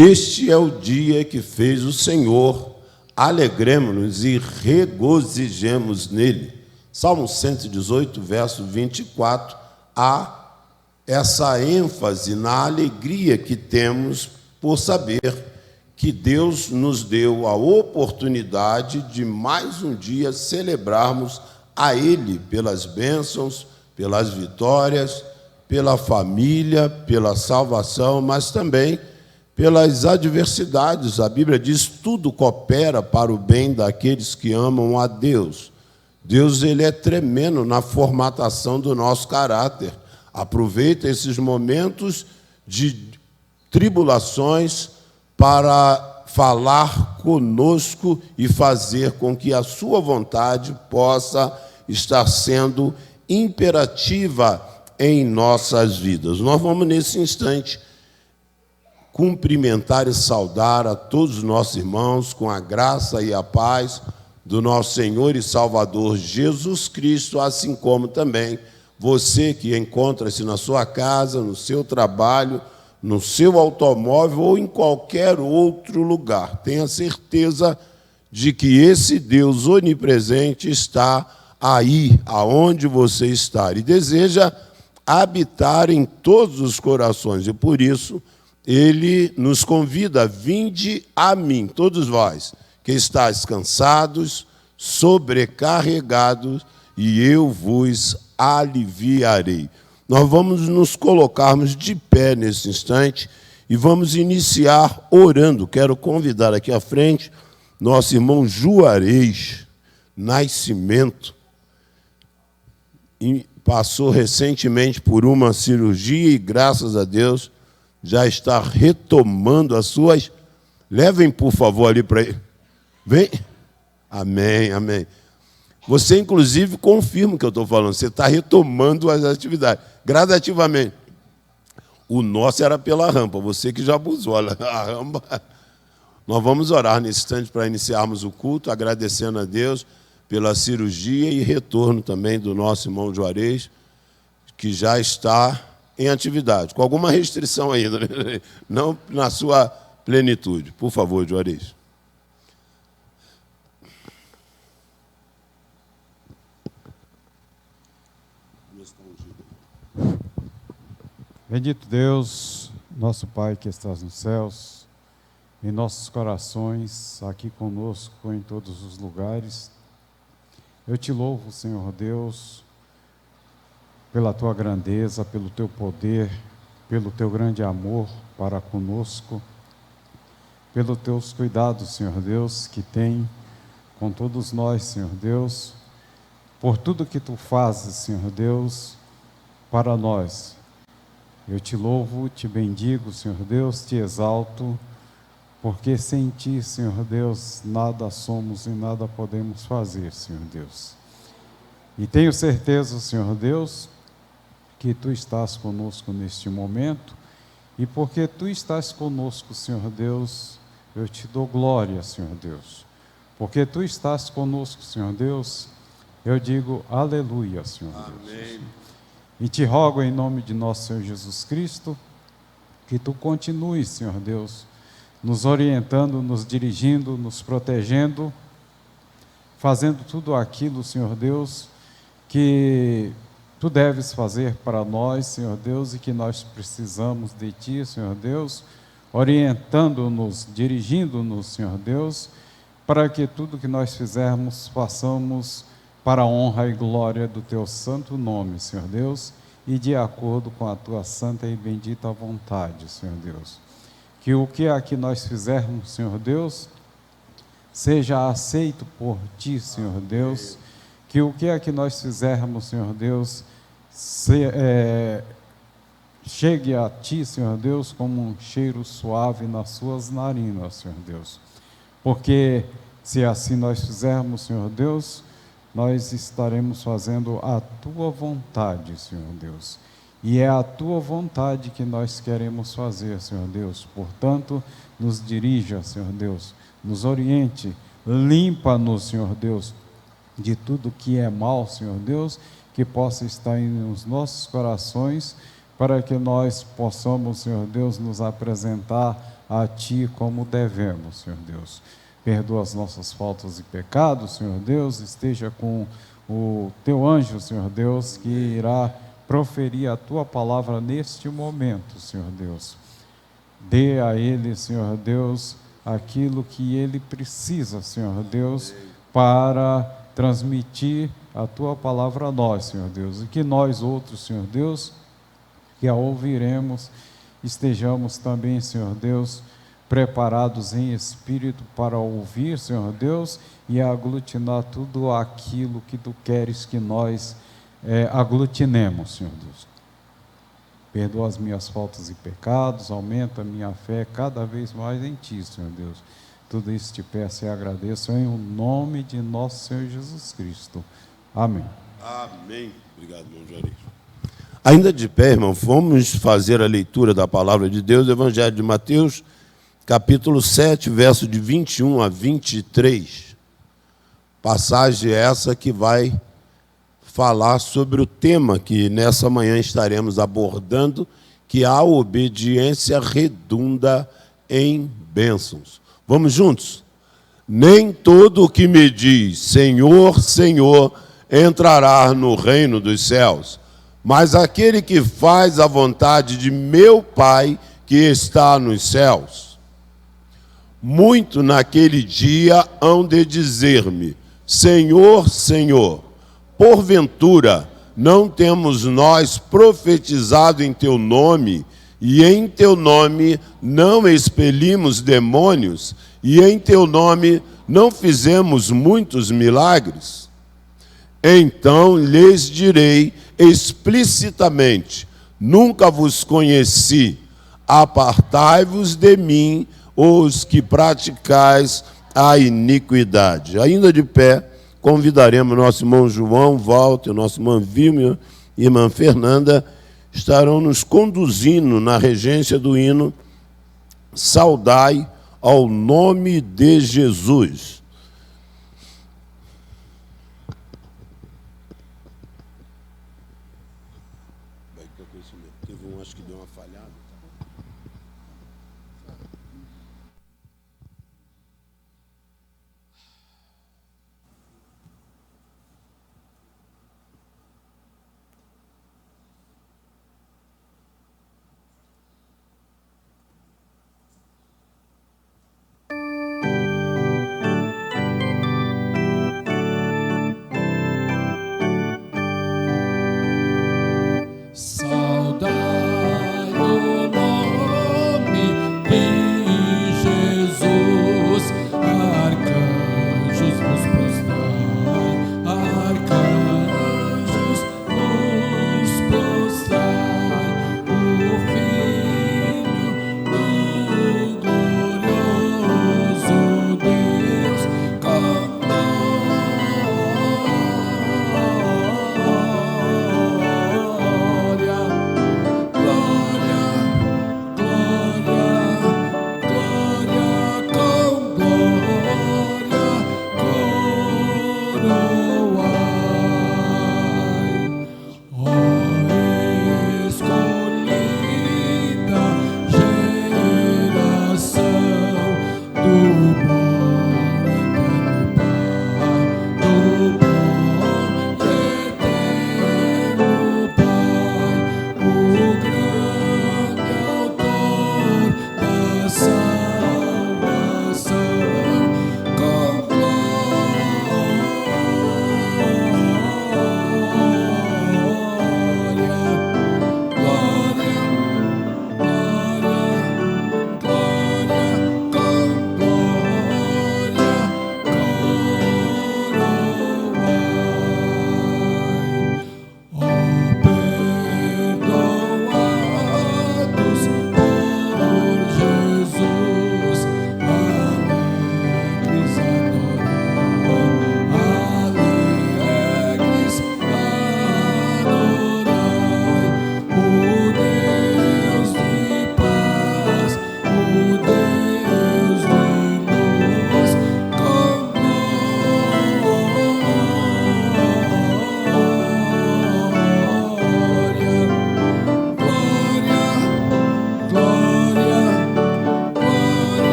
Este é o dia que fez o Senhor, alegremo-nos e regozijemos nele. Salmo 118, verso 24, há essa ênfase na alegria que temos por saber que Deus nos deu a oportunidade de mais um dia celebrarmos a Ele pelas bênçãos, pelas vitórias, pela família, pela salvação, mas também pelas adversidades. A Bíblia diz: tudo coopera para o bem daqueles que amam a Deus. Deus, ele é tremendo na formatação do nosso caráter. Aproveita esses momentos de tribulações para falar conosco e fazer com que a sua vontade possa estar sendo imperativa em nossas vidas. Nós vamos, nesse instante, cumprimentar e saudar a todos os nossos irmãos com a graça e a paz do nosso Senhor e Salvador Jesus Cristo, assim como também você que encontra-se na sua casa, no seu trabalho, no seu automóvel ou em qualquer outro lugar. Tenha certeza de que esse Deus onipresente está aí, aonde você está, e deseja habitar em todos os corações, e por isso ele nos convida: vinde a mim, todos vós que estáis cansados, sobrecarregados, e eu vos aliviarei. Nós vamos nos colocarmos de pé nesse instante e vamos iniciar orando. Quero convidar aqui à frente nosso irmão Juarez Nascimento. Passou recentemente por uma cirurgia e, graças a Deus, já está retomando as suas... Levem, por favor, ali para ele. Vem. Amém, amém. Você, inclusive, confirma o que eu estou falando. Você está retomando as atividades, gradativamente. O nosso era pela rampa, você que já abusou. Olha, a rampa. Nós vamos orar nesse instante para iniciarmos o culto, agradecendo a Deus pela cirurgia e retorno também do nosso irmão Juarez, que já está em atividade, com alguma restrição ainda, né? Não na sua plenitude. Por favor, Juarez. Bendito Deus, nosso Pai que estás nos céus, em nossos corações, aqui conosco em todos os lugares. Eu te louvo, Senhor Deus, pela tua grandeza, pelo teu poder, pelo teu grande amor para conosco, pelos teus cuidados, Senhor Deus, que tem com todos nós, Senhor Deus, por tudo que tu fazes, Senhor Deus, para nós. Eu te louvo, te bendigo, Senhor Deus, te exalto, porque sem ti, Senhor Deus, nada somos e nada podemos fazer, Senhor Deus. E tenho certeza, Senhor Deus, que tu estás conosco neste momento, e porque tu estás conosco, Senhor Deus, eu te dou glória, Senhor Deus. Porque tu estás conosco, Senhor Deus, eu digo aleluia, Senhor Deus. Amém. E te rogo em nome de nosso Senhor Jesus Cristo, que tu continues, Senhor Deus, nos orientando, nos dirigindo, nos protegendo, fazendo tudo aquilo, Senhor Deus, que tu deves fazer para nós, Senhor Deus, e que nós precisamos de ti, Senhor Deus, orientando-nos, dirigindo-nos, Senhor Deus, para que tudo que nós fizermos, façamos para a honra e glória do teu santo nome, Senhor Deus, e de acordo com a tua santa e bendita vontade, Senhor Deus. Que o que aqui nós fizermos, Senhor Deus, seja aceito por ti, Senhor Deus. Que o que aqui nós fizermos, Senhor Deus, chegue a ti, Senhor Deus, como um cheiro suave nas suas narinas, Senhor Deus. Porque se assim nós fizermos, Senhor Deus, nós estaremos fazendo a tua vontade, Senhor Deus. E é a tua vontade que nós queremos fazer, Senhor Deus. Portanto, nos dirija, Senhor Deus, nos oriente, limpa-nos, Senhor Deus, de tudo que é mal, Senhor Deus, que possa estar nos nossos corações, para que nós possamos, Senhor Deus, nos apresentar a Ti como devemos, Senhor Deus. Perdoa as nossas faltas e pecados, Senhor Deus. Esteja com o Teu anjo, Senhor Deus, que irá proferir a Tua palavra neste momento, Senhor Deus. Dê a ele, Senhor Deus, aquilo que ele precisa, Senhor Deus, para transmitir a Tua palavra a nós, Senhor Deus. E que nós outros, Senhor Deus, que a ouviremos, estejamos também, Senhor Deus, preparados em espírito para ouvir, Senhor Deus, e aglutinar tudo aquilo que Tu queres que nós aglutinemos, Senhor Deus. Perdoa as minhas faltas e pecados, aumenta a minha fé cada vez mais em Ti, Senhor Deus. Tudo isso te peço e agradeço em nome de nosso Senhor Jesus Cristo. Amém. Amém. Obrigado, irmão Juarez. Ainda de pé, irmão, vamos fazer a leitura da palavra de Deus, Evangelho de Mateus, capítulo 7, verso de 21 a 23. Passagem essa que vai falar sobre o tema que nessa manhã estaremos abordando, que a obediência redunda em bênçãos. Vamos juntos? Nem todo o que me diz Senhor, Senhor, entrará no reino dos céus, mas aquele que faz a vontade de meu Pai que está nos céus. Muito naquele dia hão de dizer-me, Senhor, Senhor, porventura não temos nós profetizado em Teu nome, e em Teu nome não expelimos demônios, e em Teu nome não fizemos muitos milagres? Então lhes direi explicitamente, nunca vos conheci, apartai-vos de mim, os que praticais a iniquidade. Ainda de pé, convidaremos nosso irmão João, Walter, nosso irmão Vilma e irmã Fernanda, estarão nos conduzindo na regência do hino Saudai ao nome de Jesus. Teve um, acho que deu uma falhada.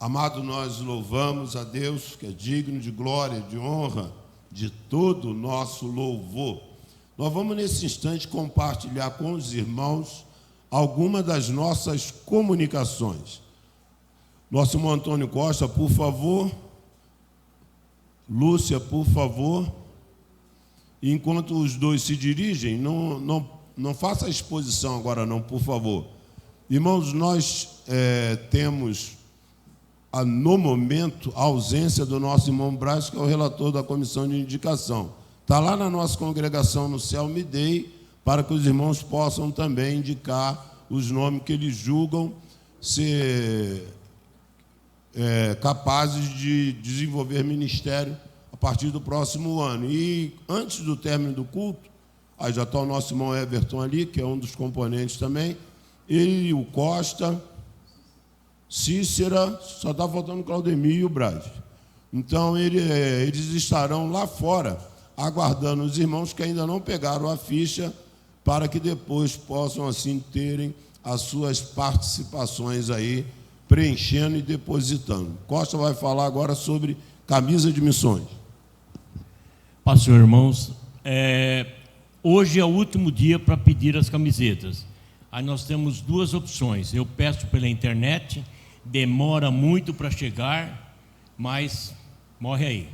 Amado, nós louvamos a Deus, que é digno de glória, de honra, de todo o nosso louvor. Nós vamos, nesse instante, compartilhar com os irmãos algumas das nossas comunicações. Nosso irmão Antônio Costa, por favor. Lúcia, por favor. Enquanto os dois se dirigem, não faça a exposição agora não, por favor. Irmãos, nós temos, no momento, a ausência do nosso irmão Braz, que é o relator da comissão de indicação. Está lá na nossa congregação no céu, me dei, para que os irmãos possam também indicar os nomes que eles julgam ser capazes de desenvolver ministério a partir do próximo ano. E antes do término do culto, aí já está o nosso irmão Everton ali, que é um dos componentes também, ele, o Costa, Cícera, só está faltando o Claudemir e o Braz. Então, eles estarão lá fora, aguardando os irmãos que ainda não pegaram a ficha, para que depois possam, assim, terem as suas participações aí, preenchendo e depositando. Costa vai falar agora sobre camisa de missões. Pastor, irmãos, hoje é o último dia para pedir as camisetas. Aí nós temos duas opções. Eu peço pela internet, demora muito para chegar, mas morre aí.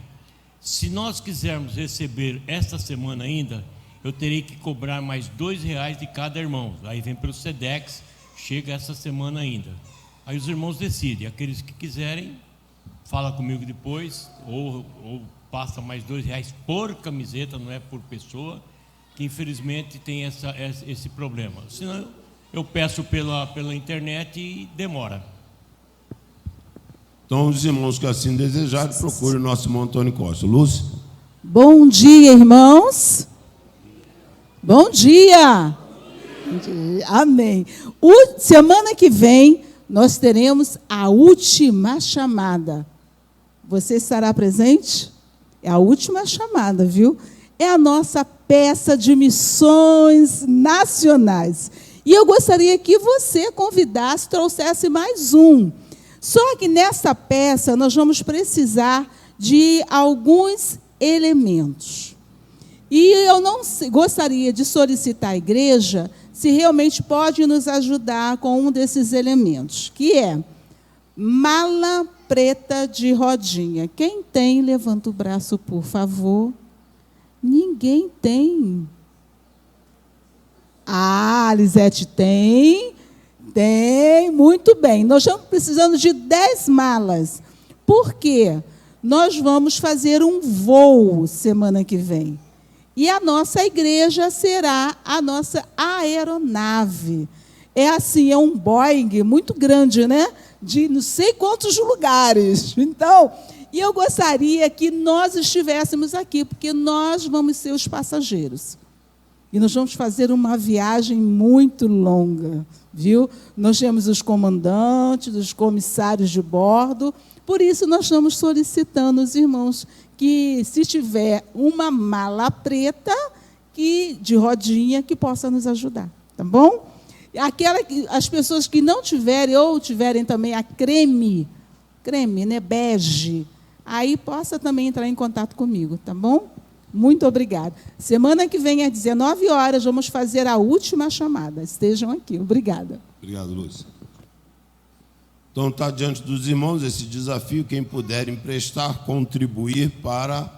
Se nós quisermos receber esta semana ainda, eu terei que cobrar mais R$2 de cada irmão. Aí vem pelo SEDEX, chega essa semana ainda. Aí os irmãos decidem, aqueles que quiserem, fala comigo depois, ou passa mais R$2 por camiseta, não é por pessoa, que infelizmente tem esse problema. Senão eu peço pela internet e demora. Então, os irmãos que assim desejarem, procurem o nosso irmão Antônio Costa. Lúcia. Bom dia, irmãos. Bom dia. Amém. Semana que vem, nós teremos a última chamada. Você estará presente? É a última chamada, viu? É a nossa peça de missões nacionais. E eu gostaria que você convidasse, trouxesse mais um. Só que nessa peça nós vamos precisar de alguns elementos. E eu não gostaria de solicitar à igreja se realmente pode nos ajudar com um desses elementos, que é mala preta de rodinha. Quem tem, levanta o braço, por favor. Ninguém tem. Ah, Lisete tem. Tem, muito bem. Nós estamos precisando de 10 malas. Por quê? Nós vamos fazer um voo semana que vem. E a nossa igreja será a nossa aeronave. É assim, é um Boeing muito grande, né? De não sei quantos lugares. Então, e eu gostaria que nós estivéssemos aqui, porque nós vamos ser os passageiros. E nós vamos fazer uma viagem muito longa, viu? Nós temos os comandantes, os comissários de bordo. Por isso, nós estamos solicitando os irmãos que, se tiver uma mala preta de rodinha, que possa nos ajudar, tá bom? As pessoas que não tiverem, ou tiverem também a creme, né, bege, aí possa também entrar em contato comigo, tá bom? Muito obrigada. Semana que vem, às 19 horas, vamos fazer a última chamada. Estejam aqui. Obrigada. Obrigado, Lúcia. Então, está diante dos irmãos esse desafio, quem puder emprestar, contribuir para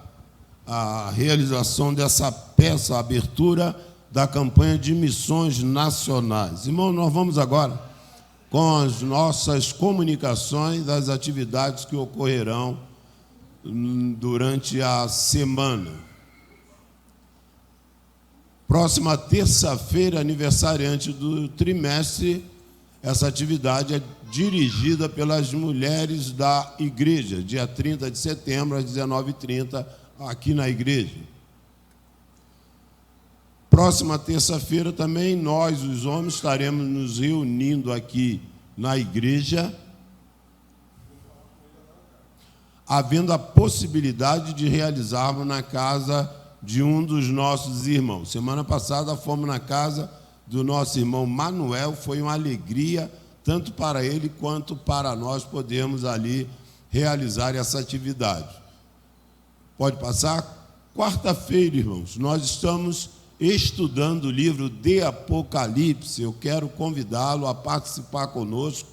a realização dessa peça, a abertura da campanha de missões nacionais. Irmãos, nós vamos agora com as nossas comunicações das atividades que ocorrerão durante a semana. Próxima terça-feira, aniversariante do trimestre, essa atividade é dirigida pelas mulheres da igreja, dia 30 de setembro, às 19h30, aqui na igreja. Próxima terça-feira também, nós, os homens, estaremos nos reunindo aqui na igreja, havendo a possibilidade de realizarmos na casa de um dos nossos irmãos. Semana passada fomos na casa do nosso irmão Manuel, foi uma alegria tanto para ele quanto para nós podermos ali realizar essa atividade. Pode passar? Quarta-feira, irmãos, nós estamos estudando o livro de Apocalipse. Eu quero convidá-lo a participar conosco.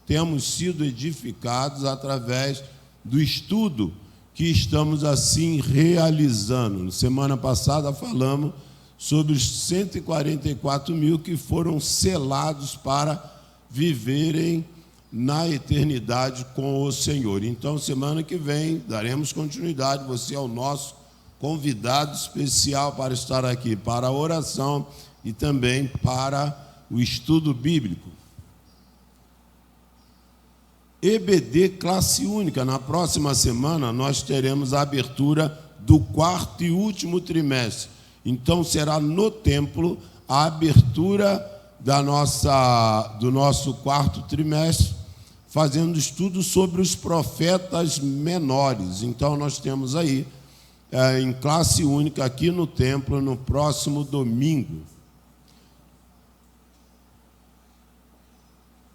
Temos sido edificados através do estudo que estamos assim realizando. Semana passada falamos sobre os 144 mil que foram selados para viverem na eternidade com o Senhor. Então, semana que vem, daremos continuidade. Você é o nosso convidado especial para estar aqui, para a oração e também para o estudo bíblico. EBD classe única. Na próxima semana, nós teremos a abertura do 4º e último trimestre. Então, será no templo a abertura do nosso 4º trimestre, fazendo estudo sobre os profetas menores. Então, nós temos aí, em classe única, aqui no templo, no próximo domingo.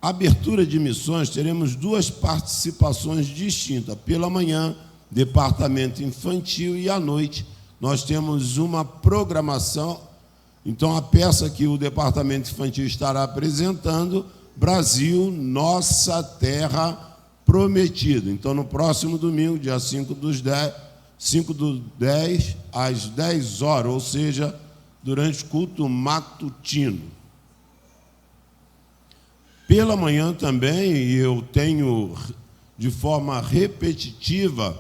Abertura de missões, teremos 2 participações distintas. Pela manhã, departamento infantil, e à noite nós temos uma programação. Então, a peça que o departamento infantil estará apresentando, Brasil, Nossa Terra Prometida. Então, no próximo domingo, dia 5/10, às 10 horas, ou seja, durante o culto matutino. Pela manhã também, eu tenho, de forma repetitiva,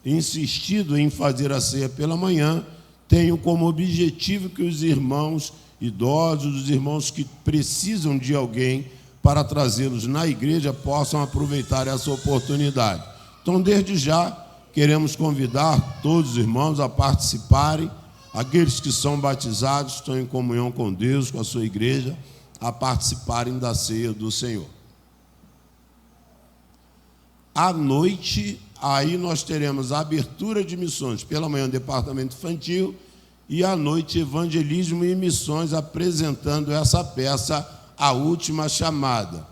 insistido em fazer a ceia pela manhã. Tenho como objetivo que os irmãos idosos, os irmãos que precisam de alguém para trazê-los na igreja, possam aproveitar essa oportunidade. Então, desde já, queremos convidar todos os irmãos a participarem, aqueles que são batizados, estão em comunhão com Deus, com a sua igreja, a participarem da ceia do Senhor. À noite, aí nós teremos a abertura de missões, pela manhã, departamento infantil, e à noite, evangelismo e missões, apresentando essa peça, A Última Chamada.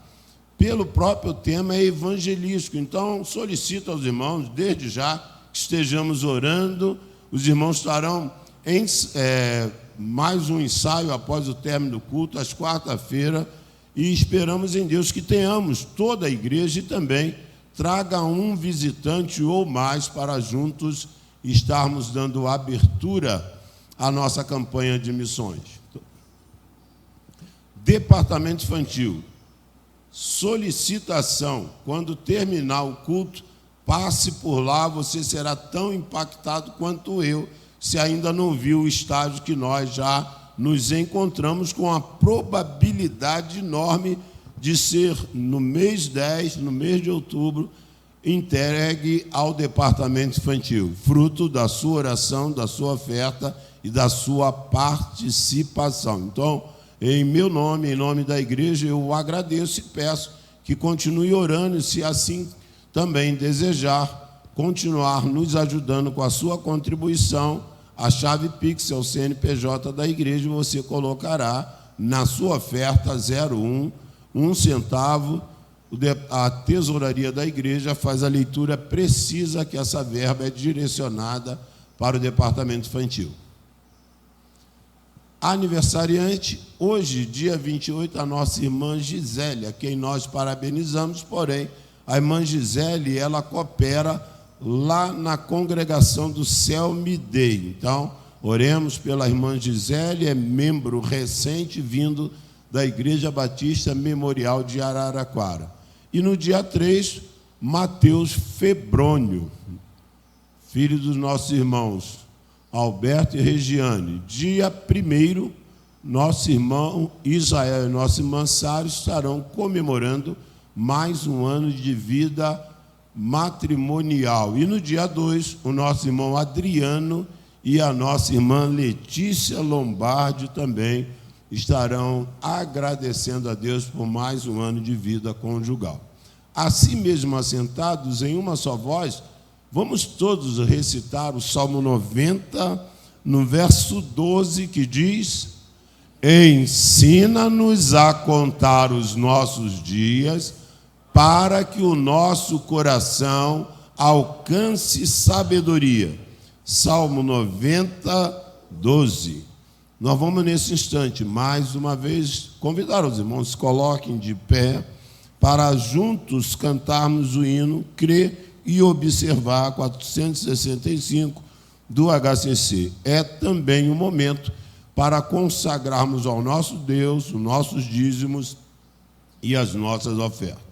Pelo próprio tema, é evangelístico. Então, solicito aos irmãos, desde já, que estejamos orando. Os irmãos estarão em mais um ensaio após o término do culto, às quarta-feira, e esperamos em Deus que tenhamos toda a igreja e também traga um visitante ou mais para juntos estarmos dando abertura à nossa campanha de missões. Departamento infantil, solicitação, quando terminar o culto, passe por lá, você será tão impactado quanto eu, se ainda não viu o estágio que nós já nos encontramos, com a probabilidade enorme de ser, no mês 10, no mês de outubro, entregue ao departamento infantil, fruto da sua oração, da sua oferta e da sua participação. Então, em meu nome, em nome da igreja, eu agradeço e peço que continue orando, e se assim também desejar, continuar nos ajudando com a sua contribuição. A chave Pix é o CNPJ da igreja, você colocará na sua oferta 01, 1 centavo. A tesouraria da igreja faz a leitura precisa que essa verba é direcionada para o departamento infantil. Aniversariante, hoje, dia 28, a nossa irmã Gisele, a quem nós parabenizamos, porém, a irmã Gisele, ela coopera lá na congregação do Céu Me Dei. Então, oremos pela irmã Gisele, é membro recente vindo da Igreja Batista Memorial de Araraquara. E no dia 3, Mateus Febrônio, filho dos nossos irmãos Alberto e Regiane. Dia 1º, nosso irmão Israel e nossa irmã Sara estarão comemorando mais um ano de vida matrimonial. E no dia 2, o nosso irmão Adriano e a nossa irmã Letícia Lombardi também estarão agradecendo a Deus por mais um ano de vida conjugal. Assim mesmo, assentados em uma só voz, vamos todos recitar o Salmo 90, no verso 12, que diz: ensina-nos a contar os nossos dias, para que o nosso coração alcance sabedoria. Salmo 90, 12. Nós vamos, nesse instante, mais uma vez, convidar os irmãos, se coloquem de pé, para juntos cantarmos o hino Crer e Observar, 465, do HCC. É também o momento para consagrarmos ao nosso Deus os nossos dízimos e as nossas ofertas.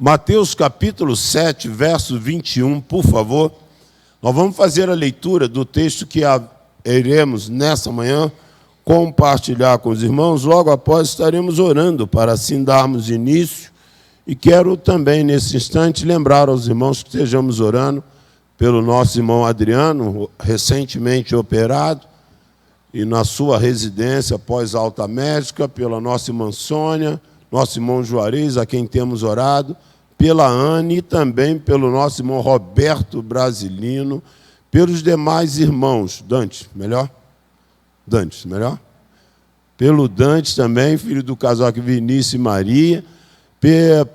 Mateus capítulo 7, verso 21, por favor. Nós vamos fazer a leitura do texto que iremos, nessa manhã, compartilhar com os irmãos. Logo após estaremos orando para assim darmos início. E quero também, nesse instante, lembrar aos irmãos que estejamos orando pelo nosso irmão Adriano, recentemente operado, e na sua residência após alta médica, pela nossa irmã Sônia, nosso irmão Juarez, a quem temos orado, pela Anne e também pelo nosso irmão Roberto Brasilino, pelos demais irmãos. Dante, melhor? Dante, melhor? pelo Dante também, filho do casal aqui, Vinícius e Maria,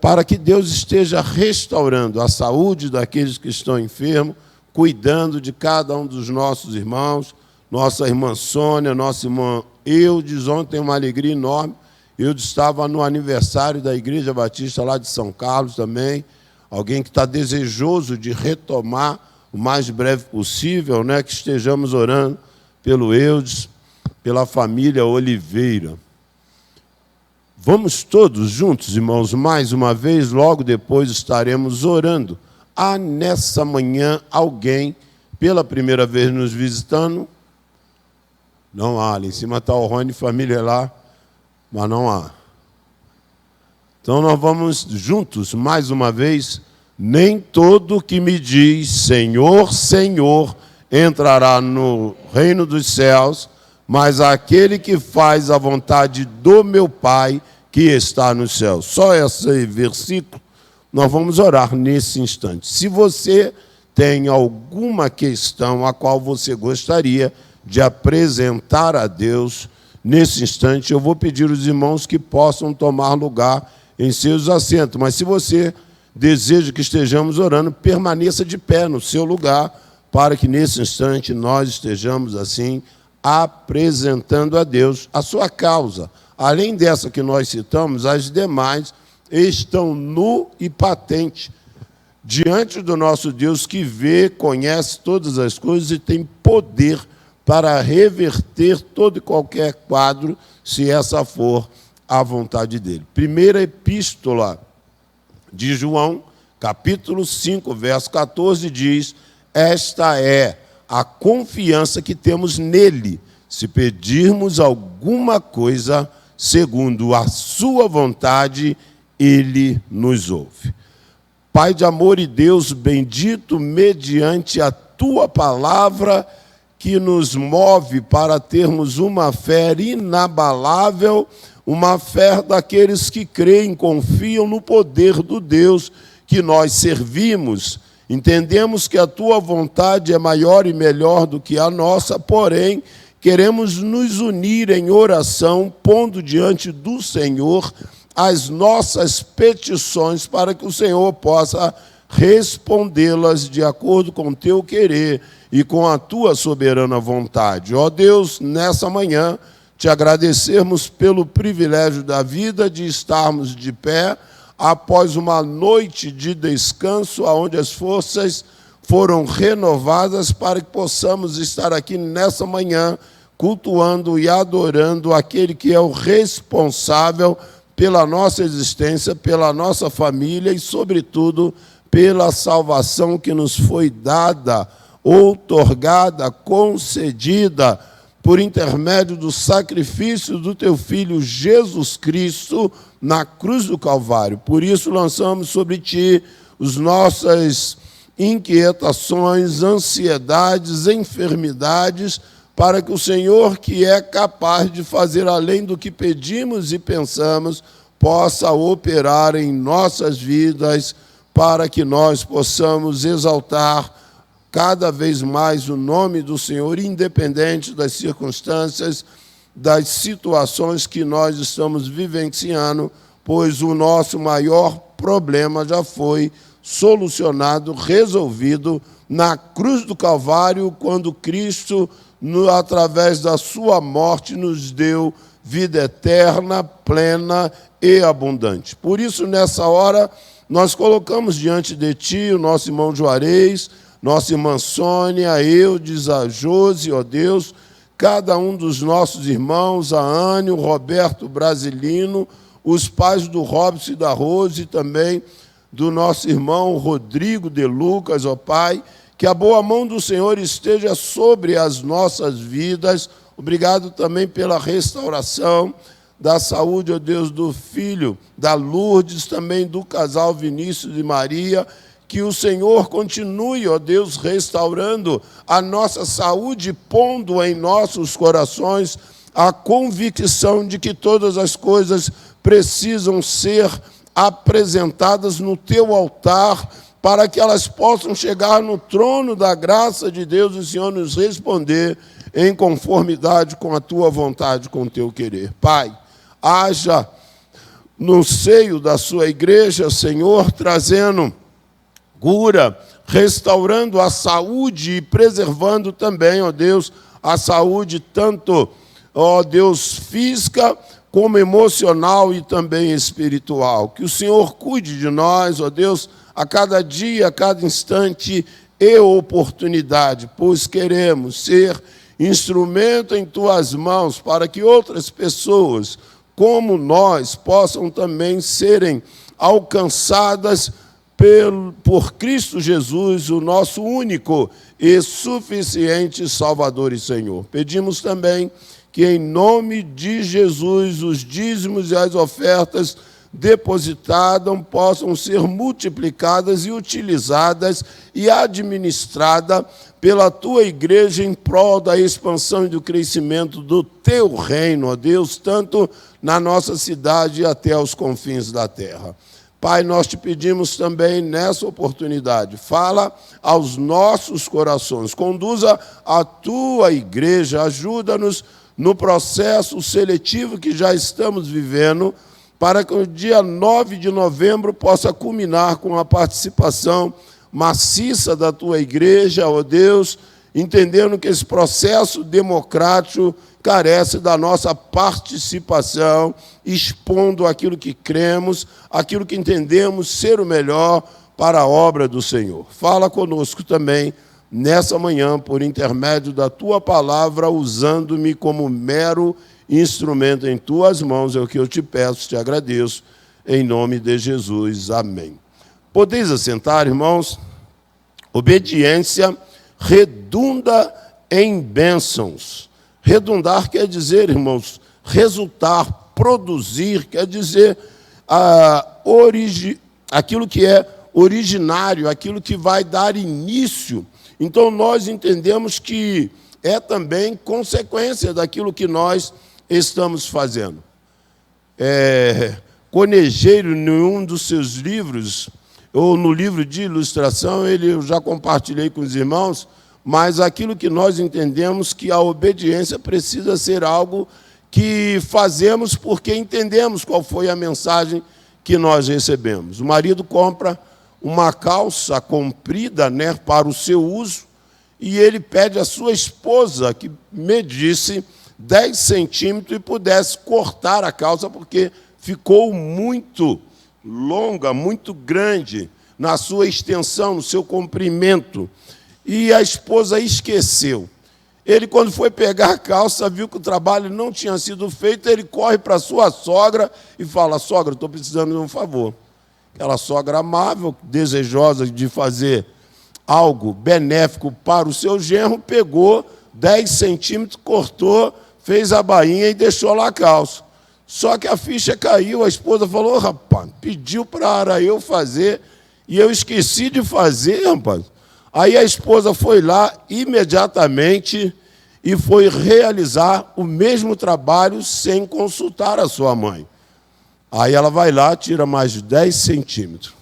para que Deus esteja restaurando a saúde daqueles que estão enfermos, cuidando de cada um dos nossos irmãos, nossa irmã Sônia, nossa irmã Eudes. Ontem uma alegria enorme, Eudes estava no aniversário da Igreja Batista lá de São Carlos também, alguém que está desejoso de retomar o mais breve possível, né? Que estejamos orando pelo Eudes, pela família Oliveira. Vamos todos juntos, irmãos, mais uma vez, logo depois estaremos orando. Há nessa manhã alguém, pela primeira vez nos visitando? Não há, ali em cima está o Rony, família lá, mas não há. Então nós vamos juntos, mais uma vez. Nem todo que me diz Senhor, Senhor, entrará no reino dos céus, mas aquele que faz a vontade do meu Pai que está no céu. Só esse versículo, nós vamos orar nesse instante. Se você tem alguma questão a qual você gostaria de apresentar a Deus, nesse instante eu vou pedir aos irmãos que possam tomar lugar em seus assentos. Mas se você deseja que estejamos orando, permaneça de pé no seu lugar, para que nesse instante nós estejamos assim, apresentando a Deus a sua causa. Além dessa que nós citamos, as demais estão nu e patente diante do nosso Deus, que vê, conhece todas as coisas e tem poder para reverter todo e qualquer quadro, se essa for a vontade dele. Primeira epístola de João, capítulo 5, verso 14, diz: esta é a confiança que temos nele, se pedirmos alguma coisa segundo a sua vontade, ele nos ouve. Pai de amor e Deus bendito, mediante a tua palavra que nos move para termos uma fé inabalável, uma fé daqueles que creem, confiam no poder do Deus que nós servimos. Entendemos que a tua vontade é maior e melhor do que a nossa, porém, queremos nos unir em oração, pondo diante do Senhor as nossas petições, para que o Senhor possa respondê-las de acordo com o teu querer e com a tua soberana vontade. Ó Deus, nessa manhã, te agradecermos pelo privilégio da vida, de estarmos de pé após uma noite de descanso, onde as forças foram renovadas, para que possamos estar aqui nessa manhã, cultuando e adorando aquele que é o responsável pela nossa existência, pela nossa família e, sobretudo, pela salvação que nos foi dada, outorgada, concedida, por intermédio do sacrifício do teu Filho Jesus Cristo na cruz do Calvário. Por isso lançamos sobre ti as nossas inquietações, ansiedades, enfermidades, para que o Senhor, que é capaz de fazer além do que pedimos e pensamos, possa operar em nossas vidas, para que nós possamos exaltar cada vez mais o nome do Senhor, independente das circunstâncias, das situações que nós estamos vivenciando, pois o nosso maior problema já foi solucionado, resolvido na cruz do Calvário, quando Cristo, através da sua morte, nos deu vida eterna, plena e abundante. Por isso, nessa hora, nós colocamos diante de ti o nosso irmão Juarez, nossa irmã Sônia, a Eudes, a Josi, ó Deus, cada um dos nossos irmãos, a Anne, o Roberto Brasilino, os pais do Robson e da Rose, e também do nosso irmão Rodrigo de Lucas, ó Pai, que a boa mão do Senhor esteja sobre as nossas vidas. Obrigado também pela restauração da saúde, ó Deus, do filho, da Lourdes, também do casal Vinícius e Maria. Que o Senhor continue, ó Deus, restaurando a nossa saúde, pondo em nossos corações a convicção de que todas as coisas precisam ser apresentadas no teu altar, para que elas possam chegar no trono da graça de Deus e o Senhor nos responder em conformidade com a tua vontade, com o teu querer. Pai, haja no seio da sua igreja, Senhor, trazendo cura, restaurando a saúde e preservando também, ó Deus, a saúde tanto, ó Deus, física como emocional e também espiritual. Que o Senhor cuide de nós, ó Deus, a cada dia, a cada instante e oportunidade, pois queremos ser instrumento em tuas mãos para que outras pessoas, como nós, possam também serem alcançadas por Cristo Jesus, o nosso único e suficiente Salvador e Senhor. Pedimos também que, em nome de Jesus, os dízimos e as ofertas depositadas possam ser multiplicadas e utilizadas e administradas pela tua igreja em prol da expansão e do crescimento do teu reino, ó Deus, tanto na nossa cidade e até aos confins da terra. Pai, nós te pedimos também nessa oportunidade, fala aos nossos corações, conduza a tua igreja, ajuda-nos no processo seletivo que já estamos vivendo, para que o dia 9 de novembro possa culminar com a participação maciça da tua igreja, ó Deus, entendendo que esse processo democrático carece da nossa participação, expondo aquilo que cremos, aquilo que entendemos ser o melhor para a obra do Senhor. Fala conosco também nessa manhã, por intermédio da tua palavra, usando-me como mero instrumento em tuas mãos, é o que eu te peço, te agradeço, em nome de Jesus. Amém. Podeis assentar, irmãos? Obediência redunda em bênçãos. Redundar quer dizer, irmãos, resultar, produzir, quer dizer aquilo que é originário, aquilo que vai dar início. Então, nós entendemos que é também consequência daquilo que nós estamos fazendo. Conejeiro, em um dos seus livros, ou no livro de ilustração, eu já compartilhei com os irmãos, mas aquilo que nós entendemos que a obediência precisa ser algo que fazemos porque entendemos qual foi a mensagem que nós recebemos. O marido compra uma calça comprida, né, para o seu uso, e ele pede à sua esposa que medisse 10 centímetros e pudesse cortar a calça, porque ficou muito longa, muito grande na sua extensão, no seu comprimento. E a esposa esqueceu. Ele, quando foi pegar a calça, viu que o trabalho não tinha sido feito, ele corre para a sua sogra e fala: sogra, estou precisando de um favor. Aquela sogra amável, desejosa de fazer algo benéfico para o seu genro, pegou 10 centímetros, cortou, fez a bainha e deixou lá a calça. Só que a ficha caiu, a esposa falou: rapaz, pediu para eu fazer e eu esqueci de fazer, rapaz. Aí a esposa foi lá imediatamente e foi realizar o mesmo trabalho sem consultar a sua mãe. Aí ela vai lá, tira mais de 10 centímetros.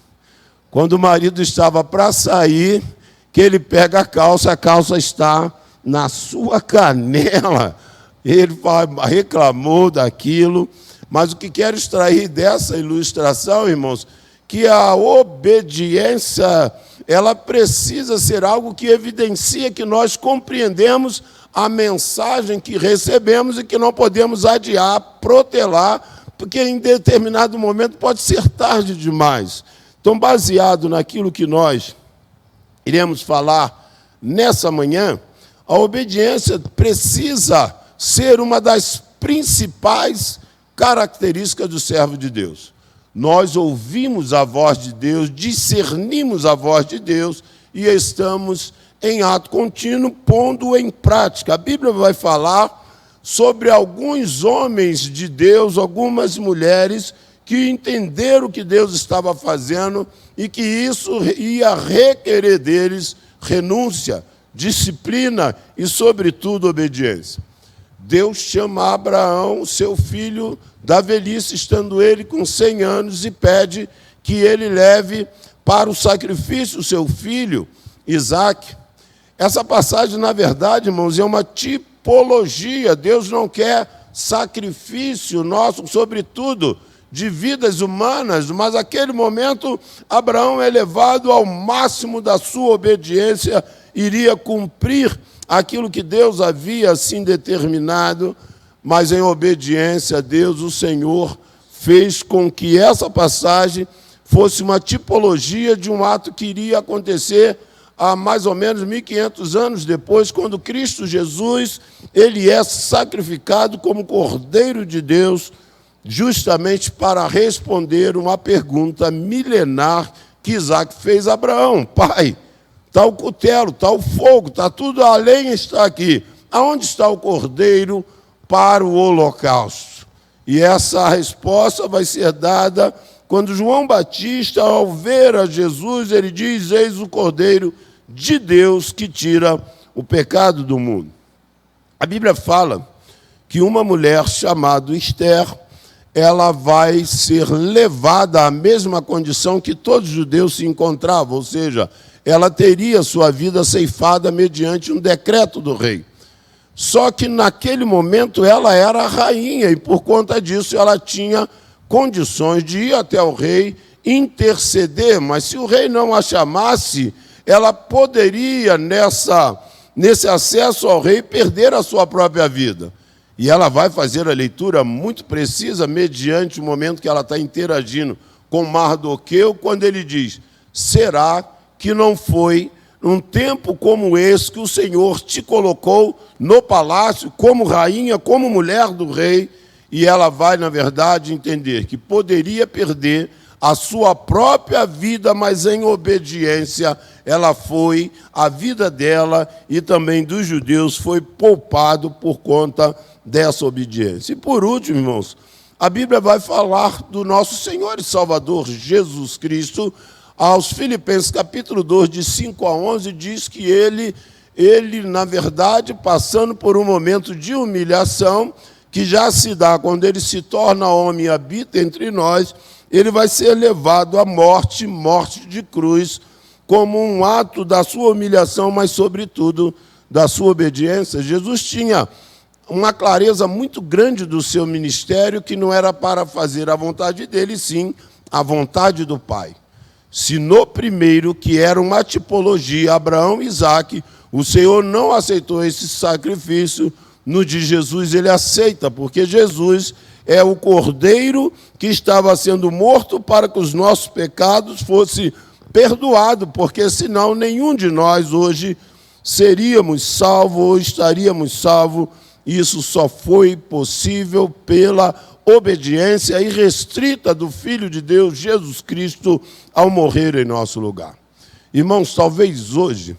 Quando o marido estava para sair, que ele pega a calça está na sua canela. Ele reclamou daquilo. Mas o que quero extrair dessa ilustração, irmãos, que a obediência, ela precisa ser algo que evidencia que nós compreendemos a mensagem que recebemos e que não podemos adiar, protelar, porque em determinado momento pode ser tarde demais. Então, baseado naquilo que nós iremos falar nessa manhã, a obediência precisa ser uma das principais características do servo de Deus. Nós ouvimos a voz de Deus, discernimos a voz de Deus e estamos em ato contínuo, pondo em prática. A Bíblia vai falar sobre alguns homens de Deus, algumas mulheres que entenderam o que Deus estava fazendo e que isso ia requerer deles renúncia, disciplina e, sobretudo, obediência. Deus chama Abraão, seu filho, da velhice, estando ele com 100 anos, e pede que ele leve para o sacrifício o seu filho, Isaque. Essa passagem, na verdade, irmãos, é uma tipologia. Deus não quer sacrifício nosso, sobretudo de vidas humanas, mas naquele momento Abraão é levado ao máximo da sua obediência, iria cumprir aquilo que Deus havia assim determinado, mas em obediência a Deus, o Senhor fez com que essa passagem fosse uma tipologia de um ato que iria acontecer há mais ou menos 1.500 anos depois, quando Cristo Jesus, ele é sacrificado como Cordeiro de Deus, justamente para responder uma pergunta milenar que Isaac fez a Abraão. Pai, está o cutelo, está o fogo, está tudo, a lenha está aqui. Aonde está o cordeiro para o holocausto? E essa resposta vai ser dada quando João Batista, ao ver a Jesus, ele diz: eis o cordeiro de Deus que tira o pecado do mundo. A Bíblia fala que uma mulher chamada Esther, ela vai ser levada à mesma condição que todos os judeus se encontravam, ou seja, ela teria sua vida ceifada mediante um decreto do rei. Só que naquele momento ela era a rainha e por conta disso ela tinha condições de ir até o rei interceder, mas se o rei não a chamasse, ela poderia, nesse acesso ao rei, perder a sua própria vida. E ela vai fazer a leitura muito precisa, mediante o momento que ela está interagindo com Mardoqueu, quando ele diz: será que não foi num tempo como esse que o Senhor te colocou no palácio, como rainha, como mulher do rei? E ela vai, na verdade, entender que poderia perder a sua própria vida, mas em obediência ela foi, a vida dela e também dos judeus foi poupado por conta dessa obediência. E por último, irmãos, a Bíblia vai falar do nosso Senhor e Salvador Jesus Cristo. Aos Filipenses, capítulo 2, de 5 a 11, diz que ele, na verdade, passando por um momento de humilhação, que já se dá quando ele se torna homem e habita entre nós, ele vai ser levado à morte, morte de cruz, como um ato da sua humilhação, mas, sobretudo, da sua obediência. Jesus tinha uma clareza muito grande do seu ministério, que não era para fazer a vontade dele, sim a vontade do Pai. Se no primeiro, que era uma tipologia, Abraão e Isaac, o Senhor não aceitou esse sacrifício, no de Jesus ele aceita, porque Jesus é o cordeiro que estava sendo morto para que os nossos pecados fossem perdoados, porque senão nenhum de nós hoje seríamos salvos ou estaríamos salvos. Isso só foi possível pela obediência irrestrita do Filho de Deus, Jesus Cristo, ao morrer em nosso lugar. Irmãos, talvez hoje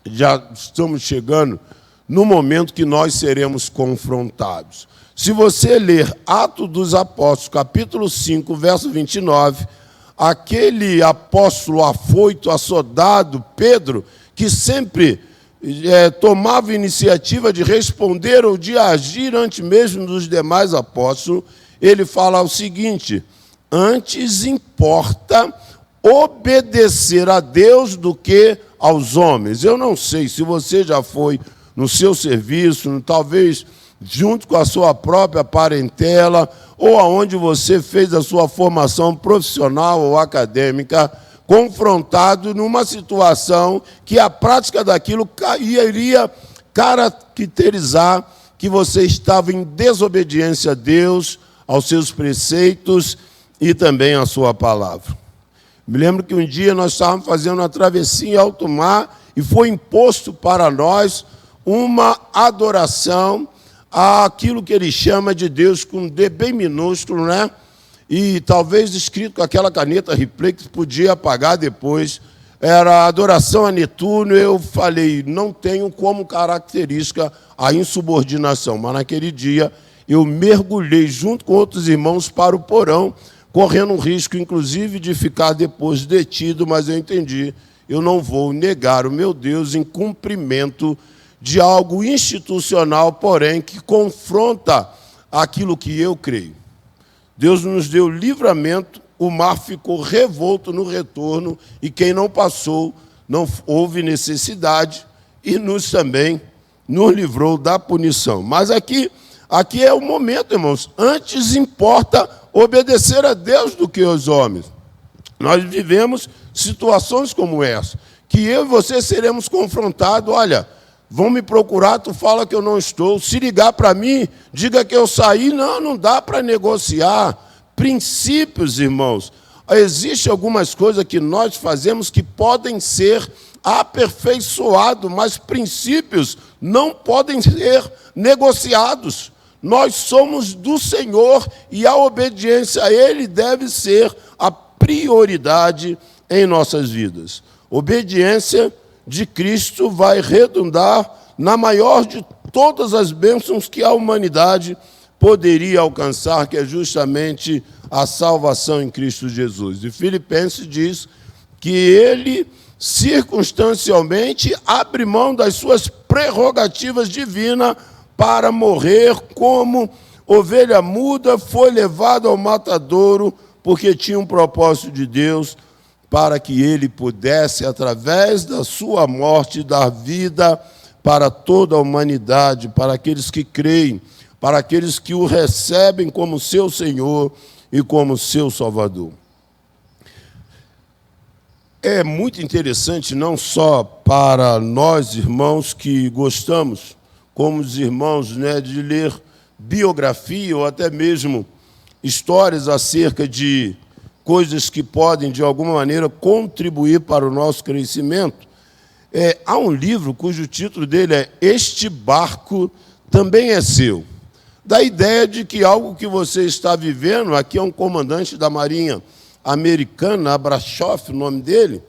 já estamos chegando no momento que nós seremos confrontados. Se você ler Atos dos Apóstolos, capítulo 5, verso 29, aquele apóstolo afoito, assodado, Pedro, que sempre tomava iniciativa de responder ou de agir antes mesmo dos demais apóstolos, ele fala o seguinte: antes importa obedecer a Deus do que aos homens. Eu não sei se você já foi no seu serviço, talvez junto com a sua própria parentela, ou aonde você fez a sua formação profissional ou acadêmica, confrontado numa situação que a prática daquilo iria caracterizar que você estava em desobediência a Deus, aos seus preceitos e também à sua palavra. Me lembro que um dia nós estávamos fazendo uma travessia em alto mar e foi imposto para nós uma adoração àquilo que ele chama de Deus com um D bem minúsculo, né? E talvez escrito com aquela caneta replay que podia apagar depois. Era adoração a Netuno. Eu falei, não tenho como característica a insubordinação, mas naquele dia eu mergulhei junto com outros irmãos para o porão, correndo um risco, inclusive, de ficar depois detido, mas eu entendi, eu não vou negar o meu Deus em cumprimento de algo institucional, porém, que confronta aquilo que eu creio. Deus nos deu livramento, o mar ficou revolto no retorno, e quem não passou, não houve necessidade. e também nos livrou da punição. Mas aqui é o momento, irmãos. Antes importa obedecer a Deus do que aos homens. Nós vivemos situações como essa, que eu e você seremos confrontados. Olha, vão me procurar, tu fala que eu não estou. Se ligar para mim, diga que eu saí. Não dá para negociar. Princípios, irmãos. Existem algumas coisas que nós fazemos que podem ser aperfeiçoados, mas princípios não podem ser negociados. Nós somos do Senhor e a obediência a Ele deve ser a prioridade em nossas vidas. Obediência de Cristo vai redundar na maior de todas as bênçãos que a humanidade poderia alcançar, que é justamente a salvação em Cristo Jesus. E Filipenses diz que ele circunstancialmente abre mão das suas prerrogativas divinas para morrer como ovelha muda, foi levado ao matadouro, porque tinha um propósito de Deus para que ele pudesse, através da sua morte, dar vida para toda a humanidade, para aqueles que creem, para aqueles que o recebem como seu Senhor e como seu Salvador. É muito interessante, não só para nós, irmãos, que gostamos, como os irmãos, de ler biografia ou até mesmo histórias acerca de coisas que podem, de alguma maneira, contribuir para o nosso crescimento. Há um livro cujo título dele é Este Barco Também é Seu. Da ideia de que algo que você está vivendo, aqui é um comandante da Marinha Americana, Abrachoff, o nome dele,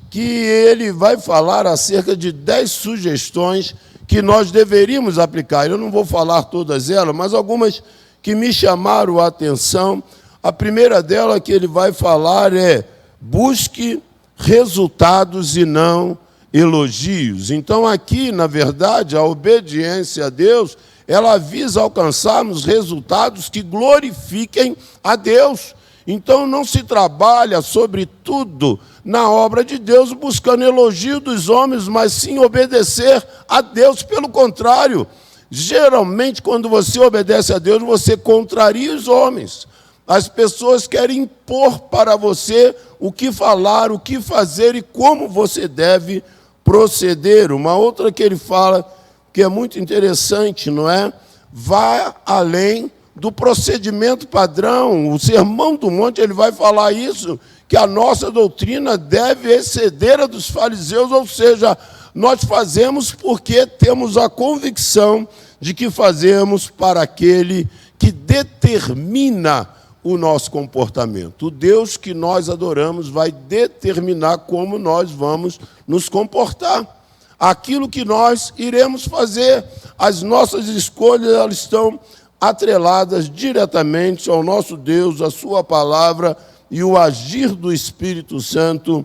que ele vai falar acerca de 10 sugestões que nós deveríamos aplicar. Eu não vou falar todas elas, mas algumas que me chamaram a atenção. A primeira dela que ele vai falar é: busque resultados e não elogios. Então, aqui, na verdade, a obediência a Deus, ela visa alcançarmos resultados que glorifiquem a Deus. Então, não se trabalha, sobretudo, na obra de Deus, buscando elogio dos homens, mas sim obedecer a Deus. Pelo contrário, geralmente, quando você obedece a Deus, você contraria os homens. As pessoas querem impor para você o que falar, o que fazer e como você deve proceder. Uma outra que ele fala, que é muito interessante, não é? Vá além do procedimento padrão. O Sermão do Monte, ele vai falar isso, que a nossa doutrina deve exceder a dos fariseus, ou seja, nós fazemos porque temos a convicção de que fazemos para aquele que determina o nosso comportamento. O Deus que nós adoramos vai determinar como nós vamos nos comportar. Aquilo que nós iremos fazer, as nossas escolhas, elas estão atreladas diretamente ao nosso Deus, à sua palavra e o agir do Espírito Santo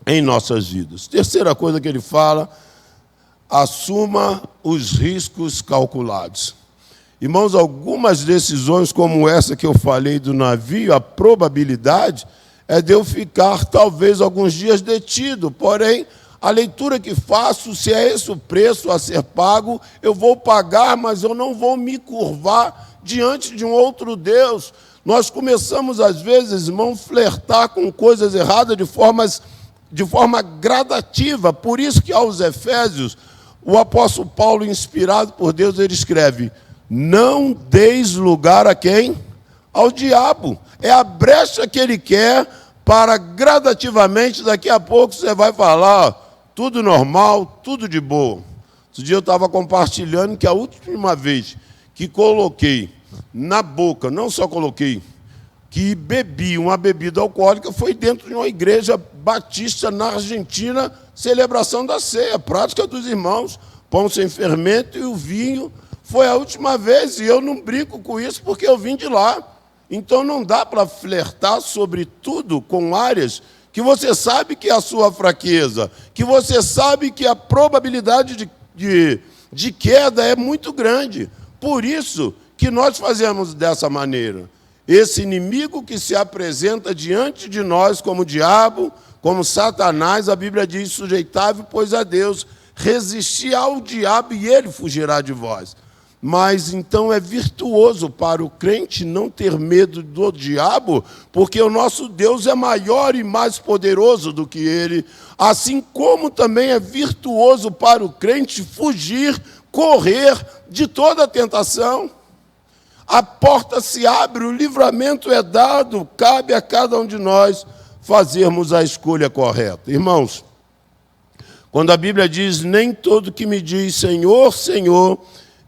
em nossas vidas. Terceira coisa que ele fala: assuma os riscos calculados. Irmãos, algumas decisões como essa que eu falei do navio, a probabilidade é de eu ficar talvez alguns dias detido, porém, a leitura que faço, se é esse o preço a ser pago, eu vou pagar, mas eu não vou me curvar diante de um outro Deus. Nós começamos, às vezes, irmão, flertar com coisas erradas de forma gradativa. Por isso que aos Efésios, o apóstolo Paulo, inspirado por Deus, ele escreve: não deis lugar a quem? Ao diabo. É a brecha que ele quer para gradativamente, daqui a pouco você vai falar, tudo normal, tudo de boa. Esse dia eu estava compartilhando que a última vez que coloquei na boca, não só coloquei, que bebi uma bebida alcoólica, foi dentro de uma igreja batista na Argentina, celebração da ceia, prática dos irmãos, pão sem fermento e o vinho. Foi a última vez, e eu não brinco com isso porque eu vim de lá. Então não dá para flertar, sobretudo, com áreas que você sabe que é a sua fraqueza, que você sabe que a probabilidade de queda é muito grande. Por isso que nós fazemos dessa maneira. Esse inimigo que se apresenta diante de nós como diabo, como Satanás, a Bíblia diz: sujeitável, pois, a Deus. resisti ao diabo e ele fugirá de vós. Mas então é virtuoso para o crente não ter medo do diabo, porque o nosso Deus é maior e mais poderoso do que ele, assim como também é virtuoso para o crente fugir, correr de toda tentação. A porta se abre, o livramento é dado, cabe a cada um de nós fazermos a escolha correta. Irmãos, quando a Bíblia diz, nem todo que me diz Senhor, Senhor,